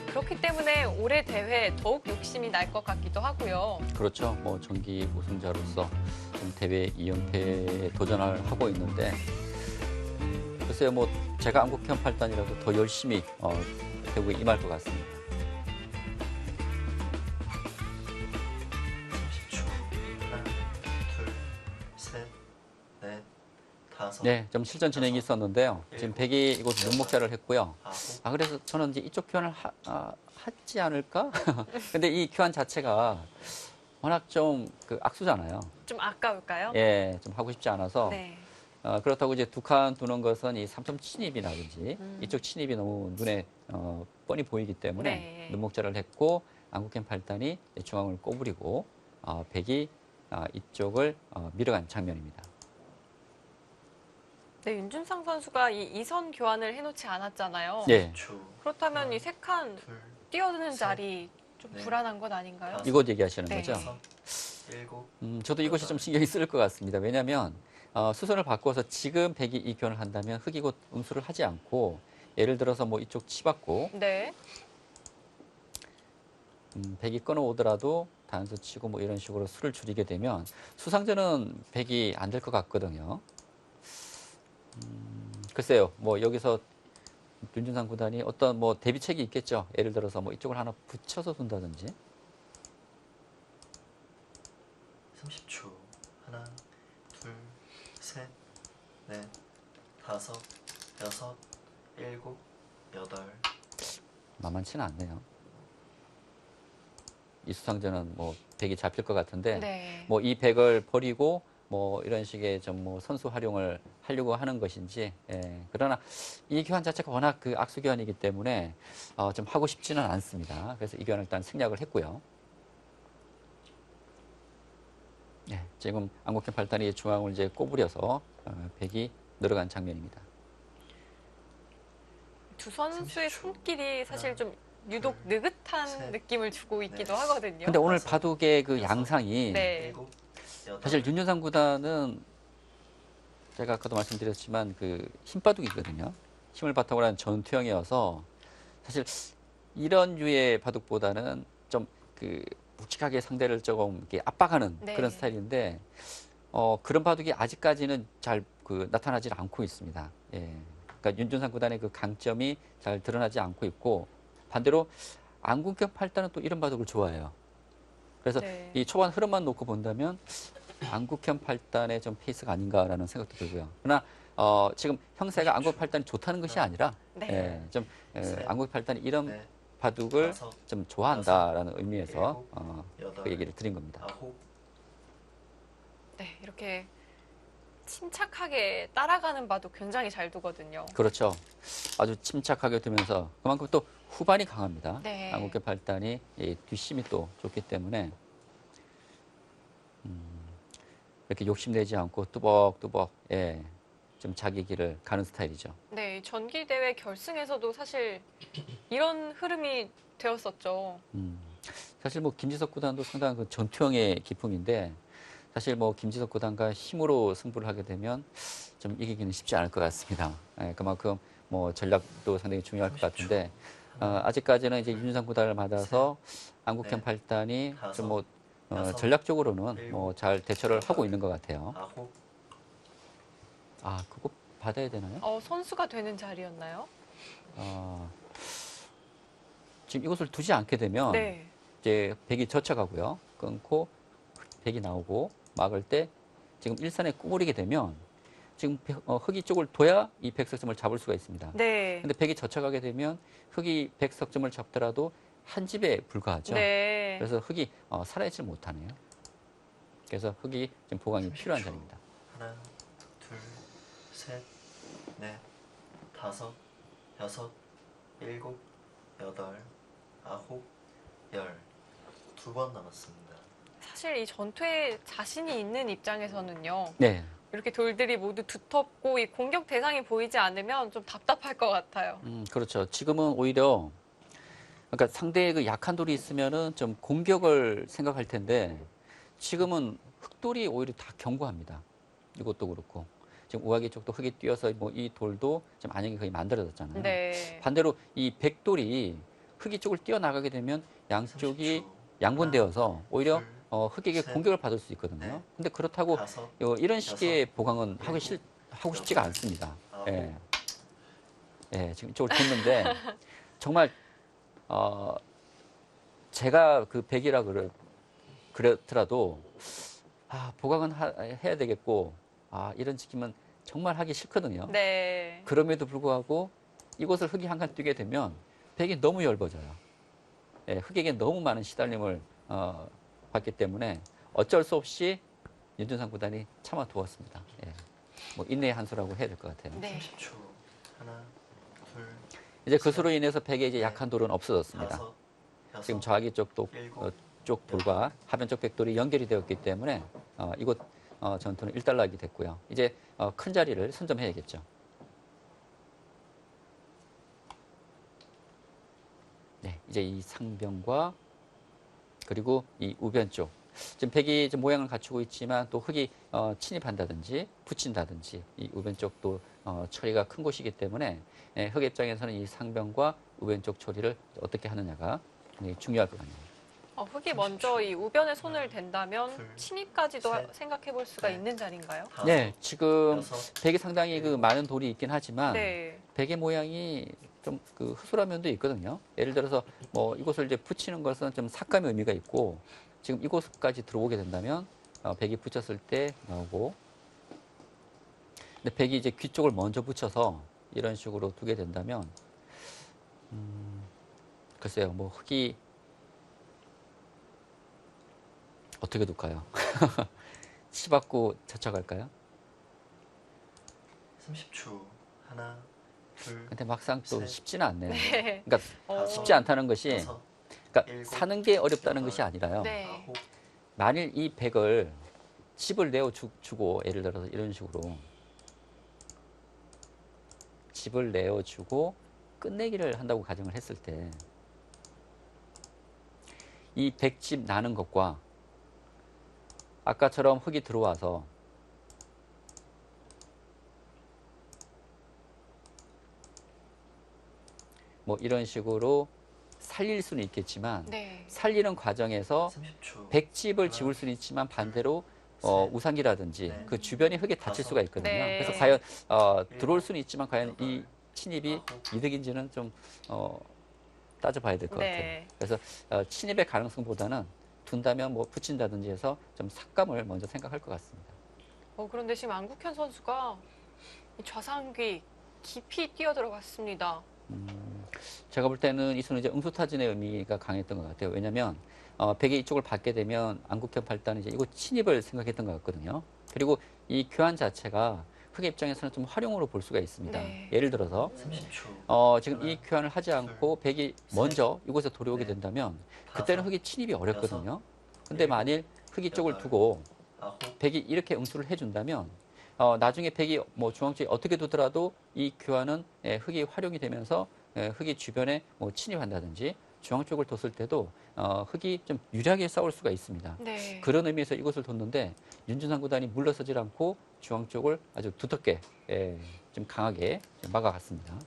그렇기 때문에 올해 대회 더욱 욕심이 날 것 같기도 하고요. 그렇죠. 뭐 정기 우승자로서 좀 대회 2연패에 도전을 하고 있는데 글쎄요. 뭐 제가 안국현 8단이라도 더 열심히 대구에 임할 것 같습니다. 30초. 하나, 둘, 셋, 넷, 다섯, 네, 좀 실전 진행이 있었는데요. 지금 백이 이곳 눈목자를 했고요. 아홉, 그래서 저는 이제 이쪽 교환을 하지 않을까? 근데 이 교환 자체가 워낙 좀 그 악수잖아요. 좀 아까울까요? 예, 좀 하고 싶지 않아서. 네. 그렇다고 이제 두 칸 두는 것은 이 3점 침입이라든지 이쪽 침입이 너무 눈에 뻔히 보이기 때문에 네. 눈목자를 했고 안국현 8단이 중앙을 꼬부리고 백이 이쪽을 밀어간 장면입니다. 네, 윤준상 선수가 이 이선 교환을 해놓지 않았잖아요. 예. 10초. 그렇다면 이 세 칸 둘, 뛰어드는 셋, 자리 좀 넷, 불안한 것 아닌가요? 다섯, 이곳 얘기하시는 네. 거죠? 여섯, 일곱, 저도 이것이 좀 신경이 쓰일 것 같습니다. 왜냐하면 수선을 바꿔서 지금 백이 이 교환을 한다면 흙이 곧 음수를 하지 않고 예를 들어서 뭐 이쪽 치받고 네. 백이 끊어오더라도 단수 치고 뭐 이런 식으로 수를 줄이게 되면 수상전은 백이 안 될 것 같거든요. 글쎄요. 뭐 여기서 윤준상 구단이 어떤 뭐 대비책이 있겠죠. 예를 들어서 뭐 이쪽을 하나 붙여서 둔다든지. 30초. 하나, 둘, 셋, 넷, 다섯, 여섯, 일곱, 여덟. 만만치는 않네요. 이 수상전은 뭐 백이 잡힐 것 같은데 네. 뭐 이 백을 버리고 뭐 이런 식의 좀 뭐 선수 활용을 하려고 하는 것인지 그러나 이 교환 자체가 워낙 그 악수 교환이기 때문에 좀 하고 싶지는 않습니다. 그래서 이 교환을 일단 생략을 했고요. 지금 안국현 8단이 중앙을 이제 꼬부려서 백이 늘어간 장면입니다. 두 선수의 30초. 손길이 사실 하나, 좀 유독 둘, 느긋한 셋, 느낌을 주고 있기도 넷. 하거든요. 근데 오늘 다섯, 바둑의 그 여섯, 양상이 네. 일곱, 여덟. 사실 윤준상 구단은 제가 아까도 말씀드렸지만 그 힘바둑이거든요. 힘을 바탕으로 한 전투형이어서 사실 이런 류의 바둑보다는 좀 그 묵직하게 상대를 조금 이렇게 압박하는 네. 그런 스타일인데 그런 바둑이 아직까지는 잘 그 나타나질 않고 있습니다. 예. 그러니까 윤준상 구단의 그 강점이 잘 드러나지 않고 있고 반대로 안국현 8단은 또 이런 바둑을 좋아해요. 그래서 네. 이 초반 흐름만 놓고 본다면 안국현 8단의 좀 페이스가 아닌가라는 생각도 들고요. 그러나 지금 형세가 안국현 8단이 좋다는 것이 아니라 네. 좀 셋, 안국현 8단이 이런 넷, 바둑을 다섯, 좀 좋아한다라는 의미에서 일곱, 여덟, 그 얘기를 드린 겁니다. 아홉. 네, 이렇게 침착하게 따라가는 바도 굉장히 잘 두거든요. 그렇죠. 아주 침착하게 두면서 그만큼 또 후반이 강합니다. 네. 안국현 8단이 이 뒷심이 또 좋기 때문에 이렇게 욕심내지 않고 뚜벅뚜벅 예, 좀 자기 길을 가는 스타일이죠. 네, 전기대회 결승에서도 사실 이런 흐름이 되었었죠. 사실 뭐 김지석 구단도 상당한 그 전투형의 기품인데 사실 뭐 김지석 구단과 힘으로 승부를 하게 되면 좀 이기기는 쉽지 않을 것 같습니다. 예, 그만큼 뭐 전략도 상당히 중요할 것 같은데 아직까지는 이제 윤준상 구단을 받아서 안국현 8단이 좀 뭐 전략적으로는 뭐 잘 대처를 하고 있는 것 같아요. 아홉, 아, 그거 받아야 되나요? 선수가 되는 자리였나요? 지금 이것을 두지 않게 되면 네. 이제 백이 젖혀가고요. 끊고 백이 나오고 막을 때 지금 일산에 꾸물이게 되면 지금 흑이 쪽을 둬야 이 백석점을 잡을 수가 있습니다. 네. 근데 백이 젖혀가게 되면 흑이 백석점을 잡더라도 한 집에 불과하죠. 네. 그래서 흑이 살아있지 못하네요. 그래서 흑이 지금 보강이 필요한 자리입니다. 하나, 둘, 셋, 넷, 다섯, 여섯, 일곱, 여덟, 아홉, 열. 2번 남았습니다. 사실 이 전투에 자신이 있는 입장에서는요. 네. 이렇게 돌들이 모두 두텁고 이 공격 대상이 보이지 않으면 좀 답답할 것 같아요. 그렇죠. 지금은 오히려 그러니까 상대의 그 약한 돌이 있으면은 좀 공격을 생각할 텐데 지금은 흑돌이 오히려 다 견고합니다. 이것도 그렇고 지금 우아기 쪽도 흑이 뛰어서 뭐 이 돌도 지금 안양이 거의 만들어졌잖아요. 네. 반대로 이 백돌이 흑이 쪽을 뛰어나가게 되면 양쪽이 30초. 양분되어서 오히려 둘, 흑에게 셋, 공격을 받을 수 있거든요. 넷, 근데 그렇다고 다섯, 이런 식의 여섯, 보강은 일곱, 하고 싶지가 여덟, 않습니다. 아홉. 예. 예, 지금 이쪽을 뒀는데 정말 제가 그 백이라 그렇더라도 보강은 해야 되겠고 이런 지킴은 정말 하기 싫거든요. 네. 그럼에도 불구하고 이곳을 흑이 한 칸 뛰게 되면 백이 너무 얇아져요. 예, 흑에게 너무 많은 시달림을 받기 때문에 어쩔 수 없이 윤준상 구단이 참아 두었습니다. 예. 뭐 인내의 한 수라고 해야 될 것 같아요. 네. 30초. 하나, 둘, 이제 그수로 인해서 백의 이제 약한 돌은 없어졌습니다. 다섯, 여섯, 지금 저하기 쪽 일곱, 쪽 돌과 하변 쪽 백돌이 연결이 되었기 때문에 이곳 전투는 일단락이 됐고요. 이제 큰 자리를 선점해야겠죠. 네, 이제 이 상변과 그리고 이 우변 쪽. 지금 백이 좀 모양을 갖추고 있지만 또 흑이 침입한다든지 붙인다든지 이 우변 쪽도 처리가 큰 곳이기 때문에 흑 입장에서는 이 상변과 우변 쪽 처리를 어떻게 하느냐가 굉장히 중요할 것 같네요. 흑이 먼저 이 우변에 손을 댄다면 둘, 침입까지도 셋, 생각해 볼 수가 넷, 있는 자리인가요? 다섯, 네, 지금 여섯, 백이 상당히 그 많은 돌이 있긴 하지만 네. 백의 모양이 좀 그 허술한 면도 있거든요. 예를 들어서 뭐 이곳을 이제 붙이는 것은 좀 삭감의 의미가 있고 지금 이곳까지 들어오게 된다면 백이 붙였을 때 나오고 근데 백이 이제 귀 쪽을 먼저 붙여서 이런 식으로 두게 된다면 글쎄요, 뭐 흑이 어떻게 둘까요? 치받고 젖혀갈까요? 30초. 하나, 둘, 근데 막상 또 셋, 쉽지는 않네요. 네. 그러니까 어, 쉽지 않다는 것이 여섯, 그러니까 일곱, 사는 게 어렵다는 여덟, 것이 아니라요. 네. 아홉, 만일 이 백을 집을 내어주고 예를 들어서 이런 식으로 집을 내어주고 끝내기를 한다고 가정을 했을 때 이 백집 나는 것과 아까처럼 흑이 들어와서 뭐 이런 식으로 살릴 수는 있겠지만 네. 살리는 과정에서 30초. 백집을 하나, 지을 수는 있지만 반대로 셋, 우상기라든지 넷, 그 주변이 흙에 닫힐 다섯, 수가 있거든요. 네. 그래서 과연 들어올 일곱, 수는 있지만 과연 이 여덟, 침입이 아홉, 이득인지는 좀 따져봐야 될 것 같아요. 네. 그래서 침입의 가능성보다는 둔다면 뭐 붙인다든지 해서 좀 삭감을 먼저 생각할 것 같습니다. 그런데 지금 안국현 선수가 이 좌상귀 깊이 뛰어 들어갔습니다. 제가 볼 때는 이 수는 이제 응수타진의 의미가 강했던 것 같아요. 왜냐하면 백이 이쪽을 받게 되면 안국현 8단은 이제 이곳 침입을 생각했던 것 같거든요. 그리고 이 교환 자체가 흑의 입장에서는 좀 활용으로 볼 수가 있습니다. 네. 예를 들어서 30초. 지금 이 하나, 교환을 하지 않고 둘, 백이 셋, 먼저 이곳에 들어오게 넷, 된다면 다섯, 그때는 흑이 침입이 어렵거든요. 근데 일곱, 만일 흑이 쪽을 여덟, 두고 아홉, 백이 이렇게 응수를 해준다면 나중에 백이 뭐 중앙 쪽에 어떻게 두더라도 이 교환은 흑이 활용이 되면서 흑이 주변에 뭐 침입한다든지 중앙 쪽을 뒀을 때도 흑이 좀 유리하게 싸울 수가 있습니다. 네. 그런 의미에서 이곳을 뒀는데 윤준상 구단이 물러서질 않고 중앙 쪽을 아주 두텁게 좀 강하게 좀 막아갔습니다.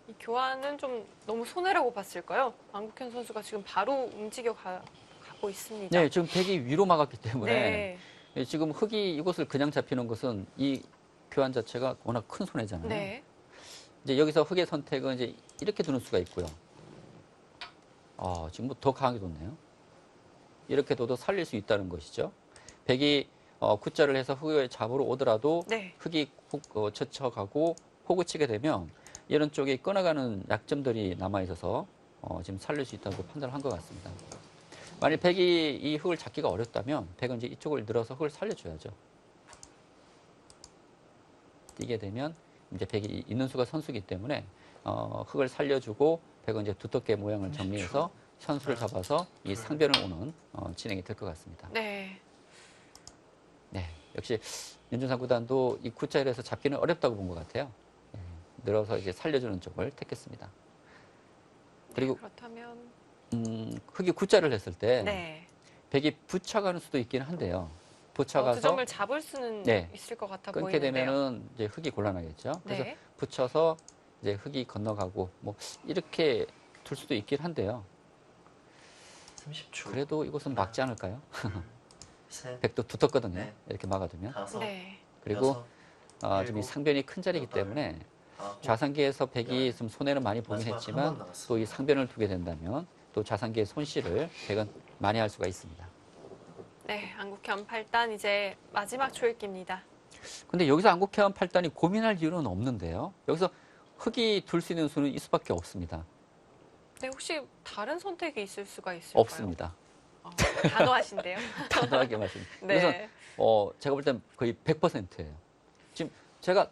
이 교환은 좀 너무 손해라고 봤을까요? 안국현 선수가 지금 바로 가고 있습니다. 네, 지금 백이 위로 막았기 때문에 네. 지금 흑이 이곳을 그냥 잡히는 것은 이 교환 자체가 워낙 큰 손해잖아요. 네. 이제 여기서 흑의 선택은 이제 이렇게 두는 수가 있고요. 지금 뭐 더 강하게 뒀네요. 이렇게 둬도 살릴 수 있다는 것이죠. 백이 굿자를 해서 흑을 잡으러 오더라도 네. 흑이 젖혀가고 호구 치게 되면 이런 쪽에 끊어가는 약점들이 남아있어서 지금 살릴 수 있다고 판단을 한 것 같습니다. 만일 백이 이 흑을 잡기가 어렵다면 백은 이제 이쪽을 늘어서 흑을 살려줘야죠. 뛰게 되면 이제 백이 있는 수가 선수기 때문에 흑을 살려주고 백은 이제 두텁게 모양을 정리해서 선수를 잡아서 이 상변을 오는 진행이 될 것 같습니다. 네. 네, 역시 윤준상 구단도 이 굿자일에서 잡기는 어렵다고 본 것 같아요. 늘어서 이제 살려주는 쪽을 택했습니다. 그리고 네, 그렇다면 흑이 굿자를 했을 때 네. 백이 붙여가는 수도 있긴 한데요. 그 붙여가서 점을 잡을 수는 네. 있을 것 같아 끊게 보이는데요. 되면은 이제 흑이 곤란하겠죠. 그래서 네. 붙여서 이제 흑이 건너가고 뭐 이렇게 둘 수도 있긴 한데요. 30초. 그래도 이곳은 막지 않을까요? 셋, 백도 두텁거든요. 네. 이렇게 막아두면. 다섯, 네. 그리고 여섯, 지금 이 일곱, 상변이 큰 자리이기 여덟, 때문에 아홉, 좌상기에서 백이 좀 손해는 많이 보긴 마지막 했지만 한번 남았습니다. 또 이 상변을 두게 된다면 또 좌상기의 손실을 백은 많이 할 수가 있습니다. 네, 안국현 8단 이제 마지막 초읽기입니다. 근데 여기서 안국현 8단이 고민할 이유는 없는데요. 여기서 흑이 둘 수 있는 수는 이 수밖에 없습니다. 네, 혹시 다른 선택이 있을 수가 있을까요? 없습니다. 단호하신데요. 단호하게 말씀드립니다. 네. 그래서 제가 볼 땐 거의 100%예요. 지금 제가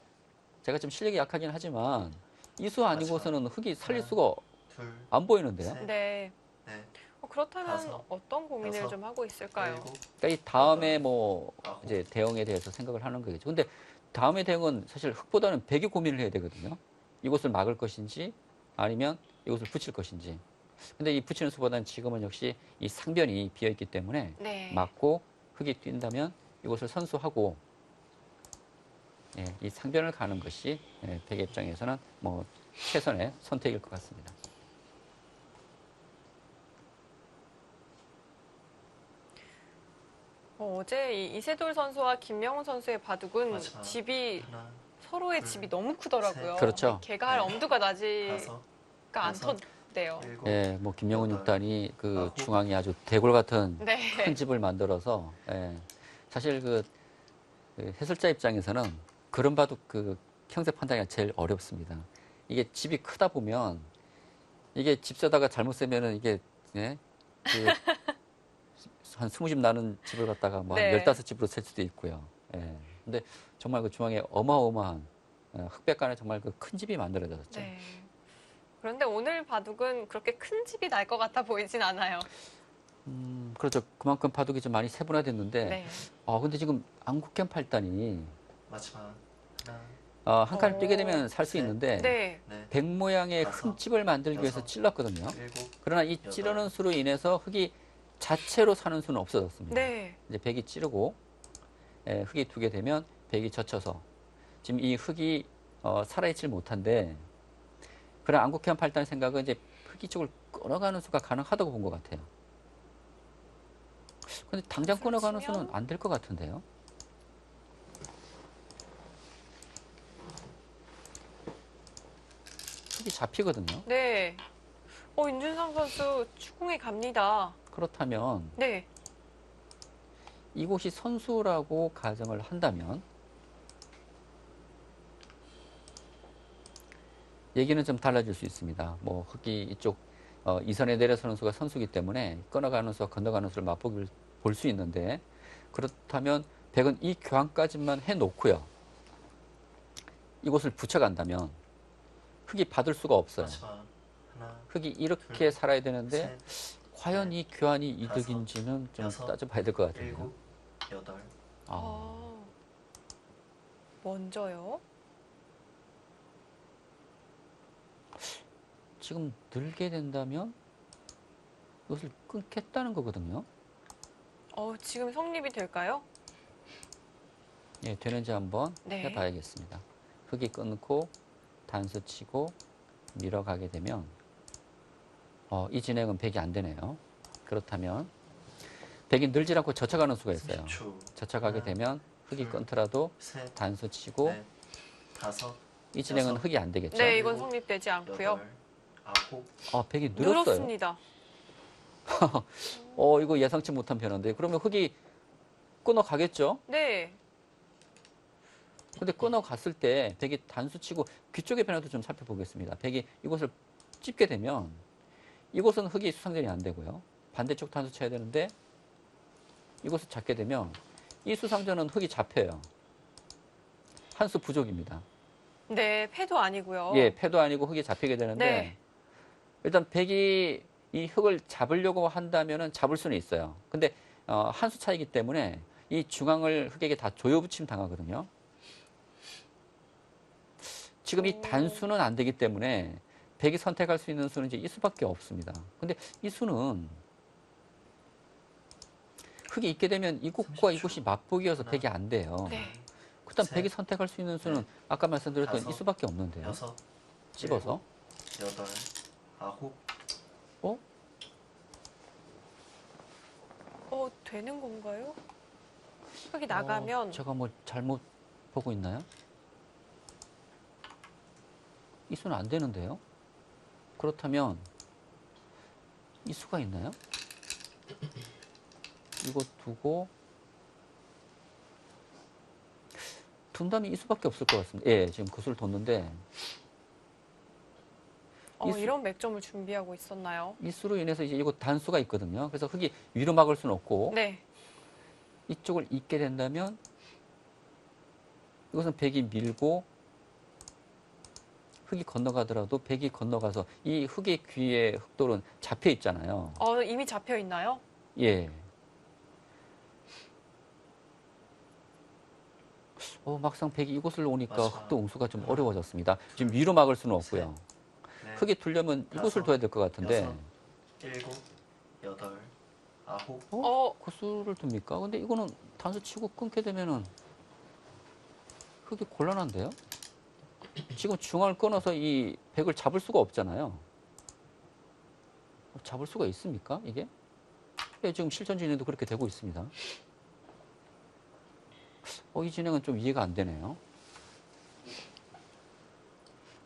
좀 실력이 약하긴 하지만 이수 아니고서는 흑이 살릴 수가 둘, 안 보이는데요. 셋. 네. 넷, 그렇다면 다섯, 어떤 고민을 여섯, 좀 하고 있을까요? 일곱, 그러니까 이 다음에 뭐 아홉. 이제 대응에 대해서 생각을 하는 거겠죠. 근데 다음의 대응은 사실 흑보다는 백이 고민을 해야 되거든요. 이곳을 막을 것인지 아니면 이곳을 붙일 것인지. 근데 이 붙이는 수보다는 지금은 역시 이 상변이 비어 있기 때문에 네. 막고 흑이 뛴다면 이곳을 선수하고 이 상변을 가는 것이 백의 입장에서는 뭐 최선의 선택일 것 같습니다. 어제 이 이세돌 선수와 김명훈 선수의 바둑은 마지막. 집이 하나, 서로의 둘, 집이 너무 크더라고요. 그렇죠. 개가 할 네. 엄두가 나지가 다섯, 여섯, 않던데요. 일곱, 뭐 김명훈 여덟, 6단이 그 아홉. 중앙에 아주 대골 같은 네. 큰 집을 만들어서 사실 그 해설자 입장에서는 그런 바둑 그 형세 판단이 제일 어렵습니다. 이게 집이 크다 보면 이게 집 세다가 잘못 세면은 이게 한 20집 나는 집을 갖다가 뭐 네. 한 15집으로 셀 수도 있고요. 근데 정말 그 중앙에 어마어마한 흑백간에 정말 그 큰 집이 만들어졌죠. 네. 그런데 오늘 바둑은 그렇게 큰 집이 날 것 같아 보이진 않아요. 그렇죠. 그만큼 바둑이 좀 많이 세분화됐는데 네. 근데 지금 안국현 8단이 마지막. 하나, 한 칸을 뛰게 되면 살 수 셋. 있는데 네. 넷, 백 모양의 큰 다섯, 집을 만들기 위해서 여섯, 찔렀거든요. 일곱, 그러나 이 여덟. 찌르는 수로 인해서 흑이 자체로 사는 수는 없어졌습니다. 네. 이제 백이 찌르고 흑이 두게 되면 백이 젖혀서 지금 이 흑이 살아있질 못한데 그런 안국현 8단 생각은 이제 흑이 쪽을 끊어가는 수가 가능하다고 본 것 같아요. 근데 당장 끊어가는 수는 안 될 것 같은데요. 흑이 잡히거든요. 네. 윤준상 선수 추궁에 갑니다. 그렇다면 네. 이곳이 선수라고 가정을 한다면 얘기는 좀 달라질 수 있습니다. 뭐 흑이 이쪽 이선에 내려서는 수가 선수기 때문에 끊어가는 수와 건너가는 수를 맛보기를 볼 수 있는데 그렇다면 백은 이 교환까지만 해놓고요. 이곳을 붙여간다면 흑이 받을 수가 없어요. 마지막. 하나, 흑이 이렇게 둘, 살아야 되는데 셋, 과연 이 교환이 이득인지는 좀 여섯, 따져봐야 될 것 같아요. 일곱, 여덟, 아, 먼저요? 지금 늘게 된다면 이것을 끊겠다는 거거든요. 지금 성립이 될까요? 예, 되는지 한번 네. 해봐야겠습니다. 흙이 끊고 단수 치고 밀어가게 되면 이 진행은 100이 안 되네요. 그렇다면 100이 늘지 않고 젖혀가는 수가 있어요. 30초. 젖혀가게 하나, 되면 흙이 둘, 끊더라도 셋, 단수 치고 넷, 다섯, 이 진행은 여섯, 흙이 안 되겠죠. 네, 이건 일곱, 성립되지 않고요. 여덟, 아홉, 100이 늘었어요. 늘었습니다. 이거 예상치 못한 변화인데 그러면 흙이 끊어가겠죠? 네. 근데 끊어갔을 때 100이 단수치고 귀 쪽의 변화도 좀 살펴보겠습니다. 100이 이곳을 찝게 되면 이곳은 흙이 수상전이 안 되고요. 반대쪽 단수 쳐야 되는데 이곳을 잡게 되면 이 수상전은 흙이 잡혀요. 한 수 부족입니다. 네, 패도 아니고요. 예, 패도 아니고 흙이 잡히게 되는데 네. 일단 100이 이 흙을 잡으려고 한다면은 잡을 수는 있어요. 근데 한 수 차이기 때문에 이 중앙을 흙에게 다 조여붙임 당하거든요. 지금 이 단수는 안 되기 때문에 100이 선택할 수 있는 수는 이제 이 수밖에 없습니다. 근데 이 수는 흙이 있게 되면 이곳과 30초. 이곳이 맞보기여서 하나, 100이 안 돼요. 네. 그다음 셋, 100이 선택할 수 있는 수는 넷, 아까 말씀드렸던 다섯, 이 수밖에 없는데요. 여섯, 찝어서. 일곱, 여덟, 아홉, 되는 건가요? 흙이 나가면 제가 뭐 잘못 보고 있나요? 이 수는 안 되는데요. 그렇다면 이 수가 있나요? 이거 두고 둔다면 이 수밖에 없을 것 같습니다. 예, 지금 그 수를 뒀는데 이 수- 이런 맥점을 준비하고 있었나요? 이 수로 인해서 이제 이거 단수가 있거든요. 그래서 흙이 위로 막을 수는 없고 네. 이쪽을 잇게 된다면 이것은 100이 밀고 흙이 건너가더라도 100이 건너가서 이 흙의 귀에 흙돌은 잡혀 있잖아요. 이미 잡혀 있나요? 예. 막상 100이 이곳을 오니까 맞아. 흙도 웅수가 좀 하나, 어려워졌습니다. 지금 위로 막을 수는 없고요. 넷, 흙이 둘려면 이곳을 다섯, 둬야 될 것 같은데 여섯, 일곱, 여덟, 아홉, 그 수를 둡니까? 근데 이거는 단수 치고 끊게 되면은 흙이 곤란한데요? 지금 중앙을 끊어서 이 100을 잡을 수가 없잖아요. 잡을 수가 있습니까? 이게? 예, 지금 실전 진행도 그렇게 되고 있습니다. 이 진행은 좀 이해가 안 되네요.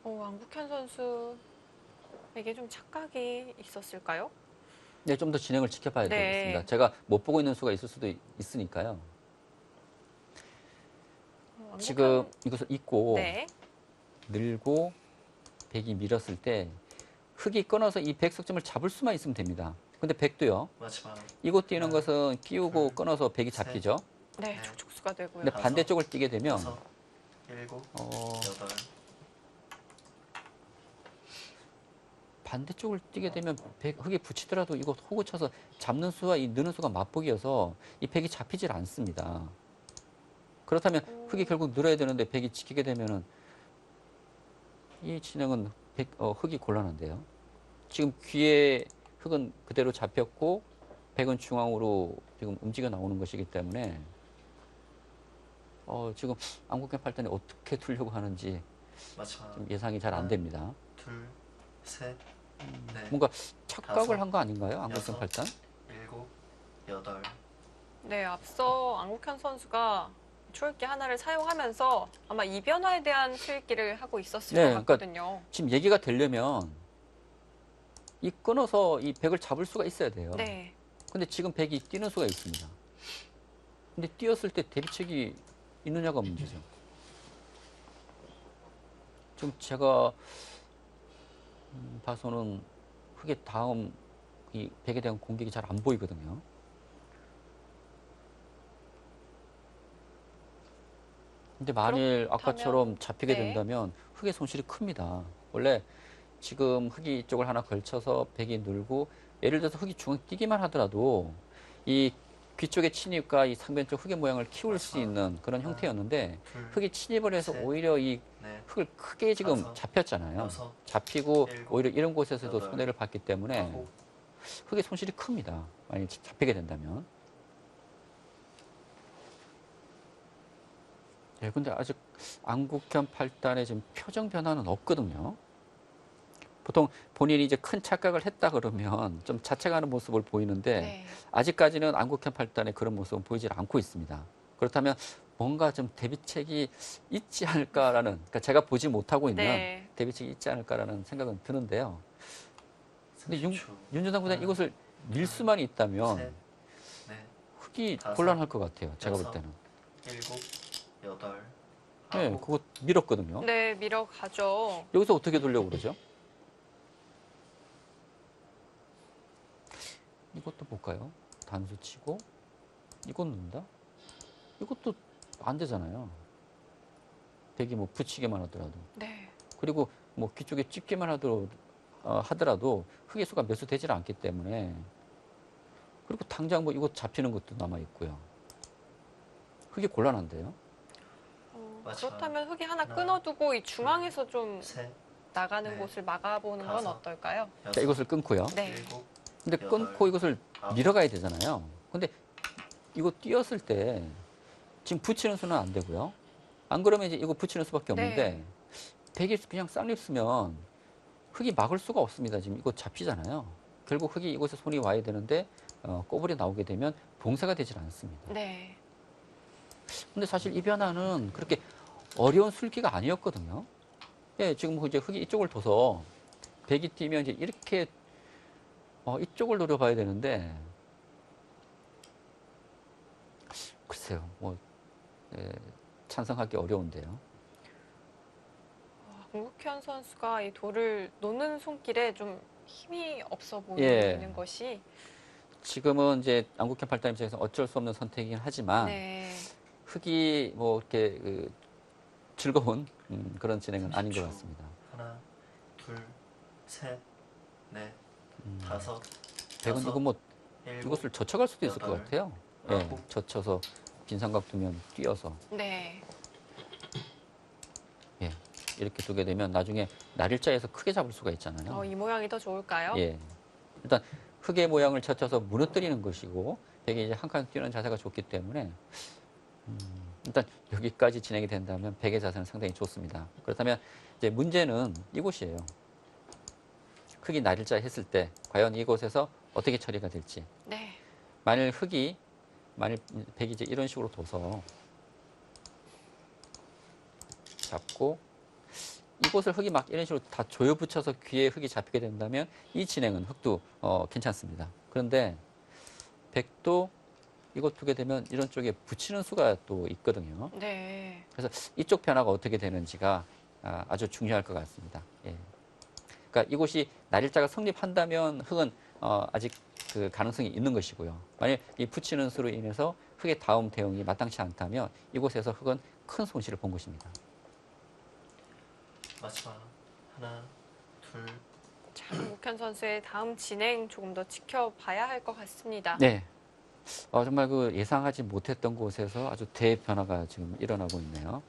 왕국현 선수에게 좀 착각이 있었을까요? 네, 좀 더 진행을 지켜봐야 네. 되겠습니다. 제가 못 보고 있는 수가 있을 수도 있으니까요. 지금 이것을 잇고 네. 늘고 100이 밀었을 때 흙이 끊어서 이 100석점을 잡을 수만 있으면 됩니다. 근데 100도요. 마지막, 이곳 뛰는 하나, 것은 끼우고 둘, 끊어서 100이 셋, 잡히죠. 네, 네. 촉촉수가 되고요. 근데 반대쪽을 뛰게 되면 여섯, 일곱, 여덟, 반대쪽을 뛰게 되면 흙이 붙이더라도 이거 호구 쳐서 잡는 수와 이 느는 수가 맞보기여서 이 100이 잡히질 않습니다. 그렇다면 흙이 결국 늘어야 되는데 100이 지키게 되면은 이 진행은 흙이 곤란한데요. 지금 귀에 흙은 그대로 잡혔고 100은 중앙으로 지금 움직여 나오는 것이기 때문에 지금 안국현 팔단이 어떻게 두려고 하는지 마지막, 좀 예상이 잘 안 됩니다. 둘, 셋, 넷, 뭔가 착각을 다섯, 한 거 아닌가요? 안국현 여섯, 팔단? 일곱, 여덟, 네, 앞서 안국현 선수가 초읽기 하나를 사용하면서 아마 이 변화에 대한 초읽기를 하고 있었을 네, 것 그러니까 같거든요. 지금 얘기가 되려면 이 끊어서 이 100을 잡을 수가 있어야 돼요. 네. 근데 지금 100이 뛰는 수가 있습니다. 근데 뛰었을 때 대비책이 있느냐가 문제죠. 지금 제가 봐서는 흙의 다음 이 100에 대한 공격이 잘 안 보이거든요. 근데 만일 아까처럼 잡히게 네. 된다면 흙의 손실이 큽니다. 원래 지금 흙이 이쪽을 하나 걸쳐서 100이 늘고 예를 들어서 흙이 중앙 뛰기만 하더라도 이 귀 쪽의 침입과 이 상변 쪽 흙의 모양을 키울 수 있는 그런 형태였는데 둘, 흙이 침입을 해서 셋, 오히려 이 넷, 흙을 크게 지금 다섯, 잡혔잖아요. 여섯, 잡히고 일곱, 오히려 이런 곳에서도 여덟, 손해를 봤기 때문에 아홉, 흙의 손실이 큽니다. 만약 잡히게 된다면. 예, 근데 아직 안국현 8단에 지금 표정 변화는 없거든요. 보통 본인이 이제 큰 착각을 했다 그러면 좀 자책하는 모습을 보이는데 네. 아직까지는 안국현 8단의 그런 모습은 보이질 않고 있습니다. 그렇다면 뭔가 좀 대비책이 있지 않을까라는, 그러니까 제가 보지 못하고 있는 네. 대비책이 있지 않을까라는 생각은 드는데요. 근데 30초. 윤준상 구단 하나, 이것을 밀 수만 있다면 셋, 넷, 흙이 다섯, 곤란할 것 같아요. 제가 볼 여섯, 때는. 일곱, 여덟, 네, 아홉, 그거 밀었거든요. 네, 밀어가죠. 여기서 어떻게 돌려고 그러죠? 이것도 볼까요? 단수 치고 이것 넣는다? 이것도 안 되잖아요. 백이 뭐 붙이기만 하더라도. 네. 그리고 뭐 귀 쪽에 찝기만 하더라도 흙의 수가 몇 수 되질 않기 때문에. 그리고 당장 뭐 이거 잡히는 것도 남아 있고요. 흙이 곤란한데요. 맞아. 그렇다면 흙이 하나 하나, 끊어두고 이 중앙에서 좀 셋, 나가는 넷, 곳을 막아보는 건 다섯, 어떨까요? 자, 여섯, 이것을 끊고요. 네. 일곱, 근데 여덟, 끊고 이것을 아홉, 밀어가야 되잖아요. 근데 이거 띄었을 때 지금 붙이는 수는 안 되고요. 안 그러면 이제 이거 붙이는 수밖에 없는데 네. 백이 그냥 쌍립 쓰면 흙이 막을 수가 없습니다. 지금 이거 잡히잖아요. 결국 흙이 이곳에 손이 와야 되는데 꼬불이 나오게 되면 봉쇄가 되질 않습니다. 네. 근데 사실 이 변화는 그렇게 어려운 술기가 아니었거든요. 예, 지금 이제 흙이 이쪽을 둬서 백이 뛰면 이제 이렇게 이쪽을 노려봐야 되는데 글쎄요, 뭐 찬성하기 어려운데요. 안국현 선수가 이 돌을 놓는 손길에 좀 힘이 없어 예. 보이는 것이 지금은 이제 안국현 8단 입장에서 어쩔 수 없는 선택이긴 하지만 네. 흙이 뭐 이렇게 즐거운 그런 진행은 아닌 것 30초. 같습니다. 하나, 둘, 셋, 넷, 음, 다섯, 백은 여섯, 이거 뭐 일곱, 이것을 젖혀갈 수도 있을 것 여덟, 같아요. 예, 아홉. 젖혀서 빈 삼각 두면 뛰어서 네. 예, 이렇게 두게 되면 나중에 날일자에서 크게 잡을 수가 있잖아요. 이 모양이 더 좋을까요? 예, 일단 흙의 모양을 젖혀서 무너뜨리는 것이고 백이 이제 한 칸 뛰는 자세가 좋기 때문에 일단 여기까지 진행이 된다면 백의 자세는 상당히 좋습니다. 그렇다면 이제 문제는 이곳이에요. 흙이 날일자 했을 때 과연 이곳에서 어떻게 처리가 될지. 네. 만일 백이 이제 이런 식으로 둬서 잡고 이곳을 흙이 막 이런 식으로 다 조여 붙여서 귀에 흙이 잡히게 된다면 이 진행은 흙도 괜찮습니다. 그런데 백도 이것 두게 되면 이런 쪽에 붙이는 수가 또 있거든요. 네. 그래서 이쪽 변화가 어떻게 되는지가 아주 중요할 것 같습니다. 예. 그러니까 이곳이 날일자가 성립한다면 흙은 아직 그 가능성이 있는 것이고요. 만약 이 붙이는 수로 인해서 흙의 다음 대응이 마땅치 않다면 이곳에서 흙은 큰 손실을 본 것입니다. 마지막 하나, 둘, 자, 안국현 선수의 다음 진행 조금 더 지켜봐야 할 것 같습니다. 네. 정말 그 예상하지 못했던 곳에서 아주 대변화가 지금 일어나고 있네요.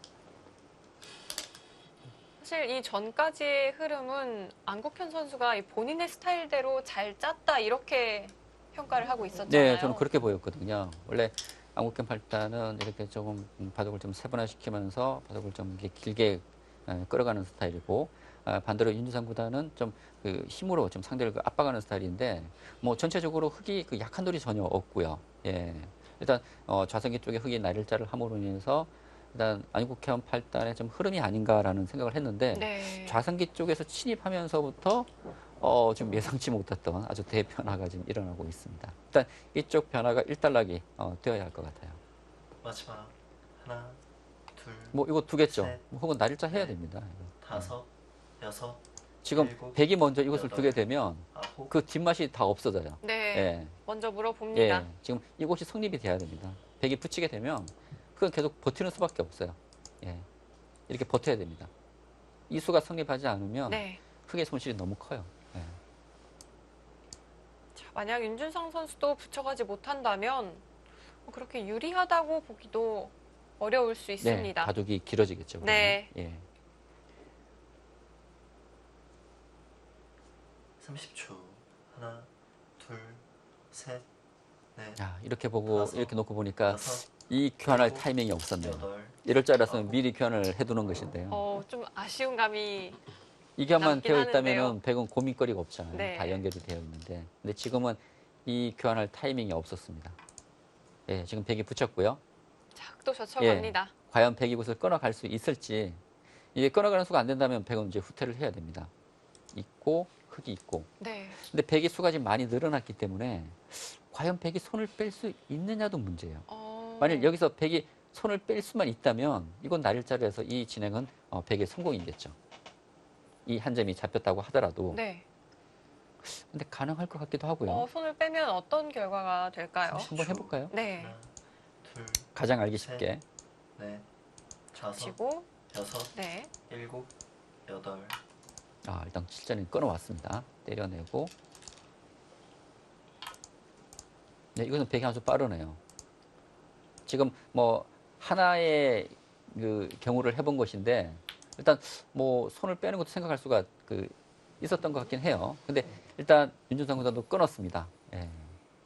사실 이 전까지의 흐름은 안국현 선수가 이 본인의 스타일대로 잘 짰다 이렇게 평가를 하고 있었잖아요. 네, 저는 그렇게 보였거든요. 원래 안국현 8단은 이렇게 조금 바둑을 좀 세분화시키면서 바둑을 좀 이렇게 길게 끌어가는 스타일이고 반대로 윤주상 구단은 좀 그 힘으로 좀 상대를 압박하는 스타일인데 뭐 전체적으로 흙이 그 약한 돌이 전혀 없고요. 예, 일단 좌성기 쪽에 흙이 날일자를 함으로 인해서 일단 안국현 8단의 좀 흐름이 아닌가라는 생각을 했는데 네. 좌성기 쪽에서 침입하면서부터 좀 예상치 못했던 아주 대변화가 지금 일어나고 있습니다. 일단 이쪽 변화가 일단락이 되어야 할 것 같아요. 마지막 하나, 둘, 뭐 이거 두겠죠. 셋, 혹은 날일자 해야 넷, 됩니다. 이거. 다섯, 여섯, 지금 일곱, 백이 먼저 이것을 여덟, 두게 되면 아홉, 그 뒷맛이 다 없어져요. 네. 예. 먼저 예. 물어봅니다. 지금 이곳이 성립이 돼야 됩니다. 백이 붙이게 되면 그건 계속 버티는 수밖에 없어요. 예. 이렇게 버텨야 됩니다. 이 수가 성립하지 않으면 네. 흙의 손실이 너무 커요. 예. 자, 만약 윤준상 선수도 붙여가지 못한다면 그렇게 유리하다고 보기도 어려울 수 네, 있습니다. 바둑이 길어지겠죠. 그러면. 네. 예. 30초. 하나, 둘, 셋, 넷, 야, 이렇게 보고 다섯, 이렇게 놓고 보니까 여섯, 이 교환할 일곱, 타이밍이 없었네요. 여덟, 이럴 줄 알았으면 아홉. 미리 교환을 해두는 것인데요. 좀 아쉬운 감이 이 교환만 남긴 되어 하는데요. 있다면은 백은 고민거리가 없잖아요. 네. 다 연결이 되어 있는데. 근데 지금은 이 교환할 타이밍이 없었습니다. 예, 지금 백이 붙였고요. 자, 또 젖혀갑니다. 과연 백이 이곳을 끊어갈 수 있을지. 이게 끊어가는 수가 안 된다면 백은 이제 후퇴를 해야 됩니다. 있고 흙이 있고. 네. 근데 백의 수가 지금 많이 늘어났기 때문에 과연 백이 손을 뺄 수 있느냐도 문제예요. 만약 여기서 백이 손을 뺄 수만 있다면 이건 날일자리에서 이 진행은 백의 성공이겠죠. 이 한 점이 잡혔다고 하더라도. 네. 근데 가능할 것 같기도 하고요. 손을 빼면 어떤 결과가 될까요? 한번 해볼까요? 네. 하나, 둘, 가장 알기 쉽게. 넷, 다섯, 치고 여섯, 네. 일곱, 여덟, 일단 실전에 끊어왔습니다. 때려내고. 네, 이거는 백이 아주 빠르네요. 지금 뭐 하나의 그 경우를 해본 것인데 일단 뭐 손을 빼는 것도 생각할 수가 있었던 것 같긴 해요. 근데 일단 윤준상 구단도 끊었습니다. 예.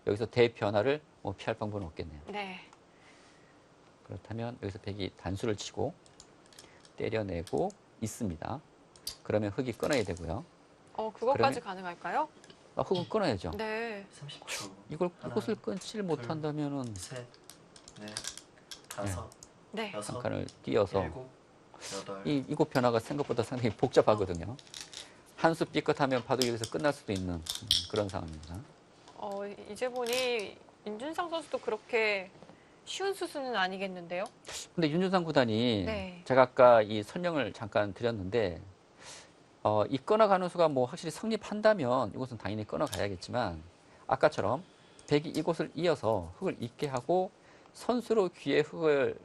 여기서 대변화를 뭐 피할 방법은 없겠네요. 네. 그렇다면 여기서 백이 단수를 치고 때려내고 있습니다. 그러면 흙이 끊어야 되고요. 그것까지 가능할까요? 흙은 끊어야죠. 네. 30초. 이것을 끊지를 못한다면은 셋, 넷, 다섯, 네. 여섯, 한 칸을 띄어서 일곱, 여덟, 이곳 변화가 생각보다 상당히 복잡하거든요. 한 수 삐끗하면 바둑이 여기서 끝날 수도 있는 그런 상황입니다. 이제 보니 윤준상 선수도 그렇게 쉬운 수순은 아니겠는데요? 근데 윤준상 구단이 네. 제가 아까 이 설명을 잠깐 드렸는데 이 끊어가는 수가 뭐 확실히 성립한다면 이곳은 당연히 끊어가야겠지만 아까처럼 백이 이곳을 이어서 흙을 잇게 하고 선수로 귀에 흙을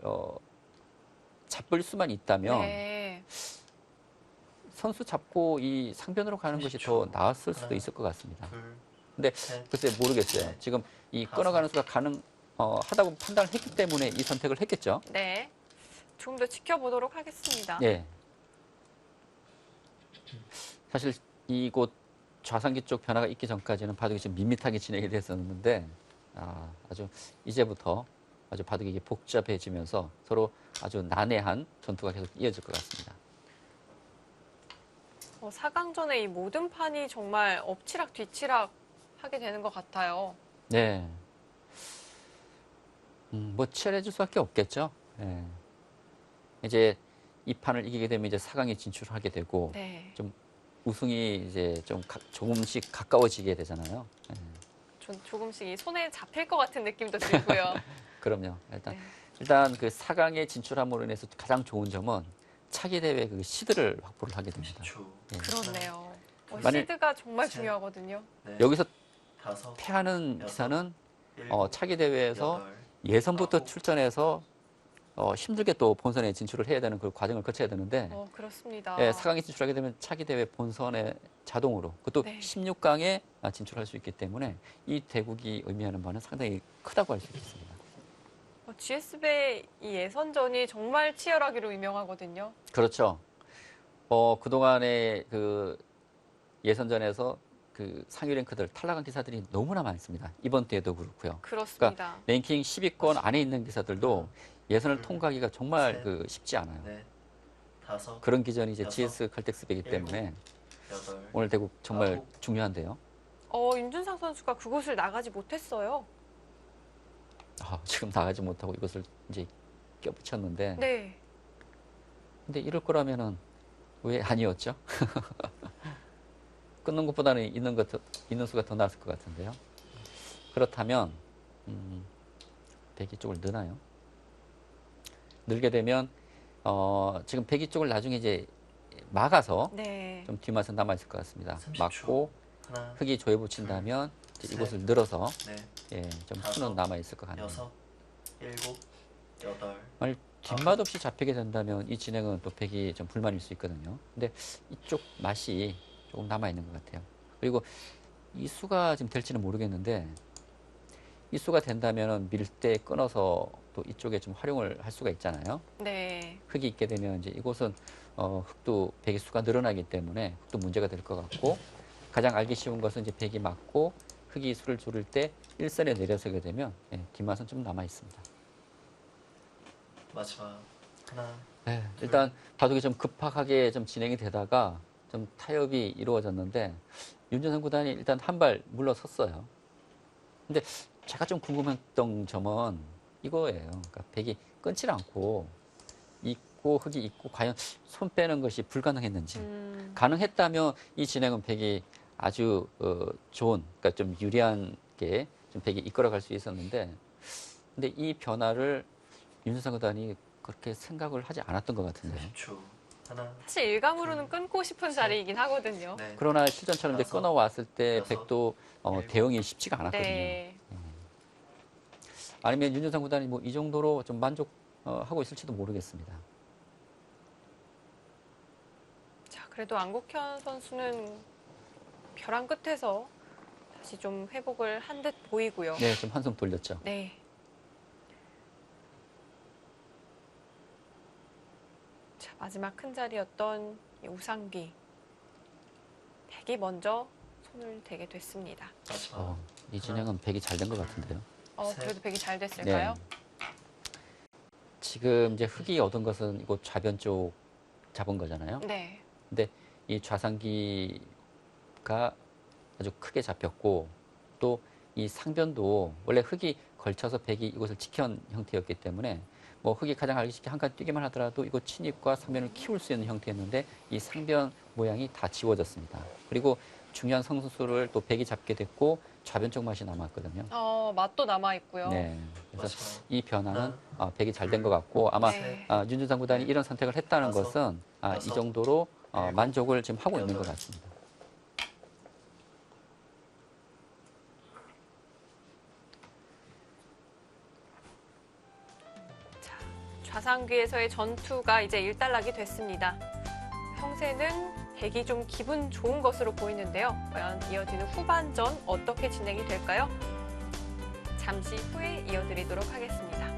잡을 수만 있다면 네. 선수 잡고 이 상변으로 가는 것이 더 나았을 수도 있을 것 같습니다. 둘, 근데 셋, 글쎄 모르겠어요. 넷, 지금 이 다섯. 끊어가는 수가 하다고 판단을 했기 때문에 이 선택을 했겠죠. 네. 조금 더 지켜보도록 하겠습니다. 예. 사실 이곳 좌상기 쪽 변화가 있기 전까지는 바둑이 좀 밋밋하게 진행이 됐었는데 아주 이제부터 아주 바둑이 이게 복잡해지면서 서로 아주 난해한 전투가 계속 이어질 것 같습니다. 4강전의 이 모든 판이 정말 엎치락 뒤치락 하게 되는 것 같아요. 네. 뭐 치열해질 수밖에 없겠죠. 예. 이제 이 판을 이기게 되면 이제 4강에 진출하게 되고 네. 좀 우승이 이제 좀 조금씩 가까워지게 되잖아요. 예. 조금씩 이 손에 잡힐 것 같은 느낌도 들고요. 그럼요. 네. 일단 그 4강에 진출함으로 인해서 가장 좋은 점은 차기 대회 그 시드를 확보를 하게 됩니다. 30초. 예. 그렇네요. 만일- 시드가 정말 셋. 중요하거든요. 넷, 여기서 다섯, 패하는 여섯, 기사는 일곱, 차기 대회에서 여덟, 예선부터 아홉. 출전해서 힘들게 또 본선에 진출을 해야 되는 그 과정을 거쳐야 되는데 그렇습니다. 4강에 진출하게 되면 차기 대회 본선에 자동으로 그것도 네. 16강에 진출할 수 있기 때문에 이 대국이 의미하는 바는 상당히 크다고 할 수 있습니다. GS배 이 예선전이 정말 치열하기로 유명하거든요. 그렇죠. 그동안의 그 예선전에서 그 상위 랭크들 탈락한 기사들이 너무나 많습니다. 이번 대회도 그렇고요. 그렇습니다. 랭킹 10위권 안에 있는 기사들도 예선을 둘, 통과하기가 정말 셋. 쉽지 않아요. 넷, 다섯, 그런 기전이 이제 여섯, GS 칼텍스배이기 때문에 여덟, 오늘 대국 정말 아홉. 중요한데요. 윤준상 선수가 그곳을 나가지 못했어요. 지금 나가지 못하고 이것을 이제 껴붙였는데 네. 근데 이럴 거라면은 왜 아니었죠? 끊는 것보다는 있는 수가 더 나았을 것 같은데요. 그렇다면 백이 쪽을 넣나요? 늘게 되면 지금 백이 쪽을 나중에 이제 막아서 네. 좀 뒷맛은 남아 있을 것 같습니다. 30초. 막고 하나, 흙이 조여 붙인다면 이제 셋. 이곳을 늘어서 넷, 좀 다섯, 수는 남아 있을 것 같네요. 여섯, 일곱, 여덟, 만약 뒷맛 없이 잡히게 된다면 이 진행은 또 백이 좀 불만일 수 있거든요. 근데 이쪽 맛이 조금 남아 있는 것 같아요. 그리고 이 수가 지금 될지는 모르겠는데 이 수가 된다면 밀대 끊어서 또 이쪽에 좀 활용을 할 수가 있잖아요. 네. 흙이 있게 되면 이제 이곳은 흙도 백의 수가 늘어나기 때문에 흙도 문제가 될 것 같고 가장 알기 쉬운 것은 이제 백이 맞고 흙이 수를 줄일 때 일선에 내려서게 되면 뒷맛은 좀 남아 있습니다. 마지막 하나, 네, 일단 바둑이 좀 급하게 좀 진행이 되다가 좀 타협이 이루어졌는데 윤준선 구단이 일단 한 발 물러섰어요. 근데 제가 좀 궁금했던 점은 이거예요. 그러니까 백이 끊질 않고 있고 흙이 있고 과연 손 빼는 것이 불가능했는지 가능했다면 이 진행은 백이 아주 좋은, 그러니까 좀 유리하게 좀 백이 이끌어갈 수 있었는데 근데 이 변화를 윤준선 구단이 그렇게 생각을 하지 않았던 것 같은데요. 10초. 하나, 사실 일감으로는 끊고 싶은 자리이긴 하거든요. 넷, 그러나 실전처럼 이제 다섯, 끊어왔을 때 여섯, 백도 일곱, 대응이 쉽지가 않았거든요. 네. 아니면 윤준상 구단이 뭐 이 정도로 좀 만족하고 있을지도 모르겠습니다. 자, 그래도 안국현 선수는 벼랑 끝에서 다시 좀 회복을 한 듯 보이고요. 네, 좀 한숨 돌렸죠. 네. 자, 마지막 큰 자리였던 이 우상기. 백이 먼저 손을 대게 됐습니다. 마지막 이 진행은 백이 잘 된 것 같은데요. 그래도 백이 잘 됐을까요? 지금 이제 흙이 얻은 것은 이곳 좌변 쪽 잡은 거잖아요. 네. 근데 이 좌상기가 아주 크게 잡혔고 또 이 상변도 원래 흙이 걸쳐서 백이 이곳을 지켜온 형태였기 때문에 뭐 흙이 가장 알기 쉽게 한 칸 뛰기만 하더라도 이곳 침입과 상변을 키울 수 있는 형태였는데 이 상변 모양이 다 지워졌습니다. 그리고 중요한 성수를 또 백이 잡게 됐고 좌변 쪽 맛이 남았거든요. 맛도 남아 있고요. 네. 그래서 마지막 이 변화는 백이 잘 된 것 같고 아마 네. 윤준상 구단이 이런 선택을 했다는 다섯, 것은 이 여섯, 정도로 일곱, 만족을 지금 하고 있는 것 여덟. 같습니다. 좌상귀에서의 전투가 이제 일단락이 됐습니다. 형세는 백이 좀 기분 좋은 것으로 보이는데요. 과연 이어지는 후반전 어떻게 진행이 될까요? 잠시 후에 이어드리도록 하겠습니다.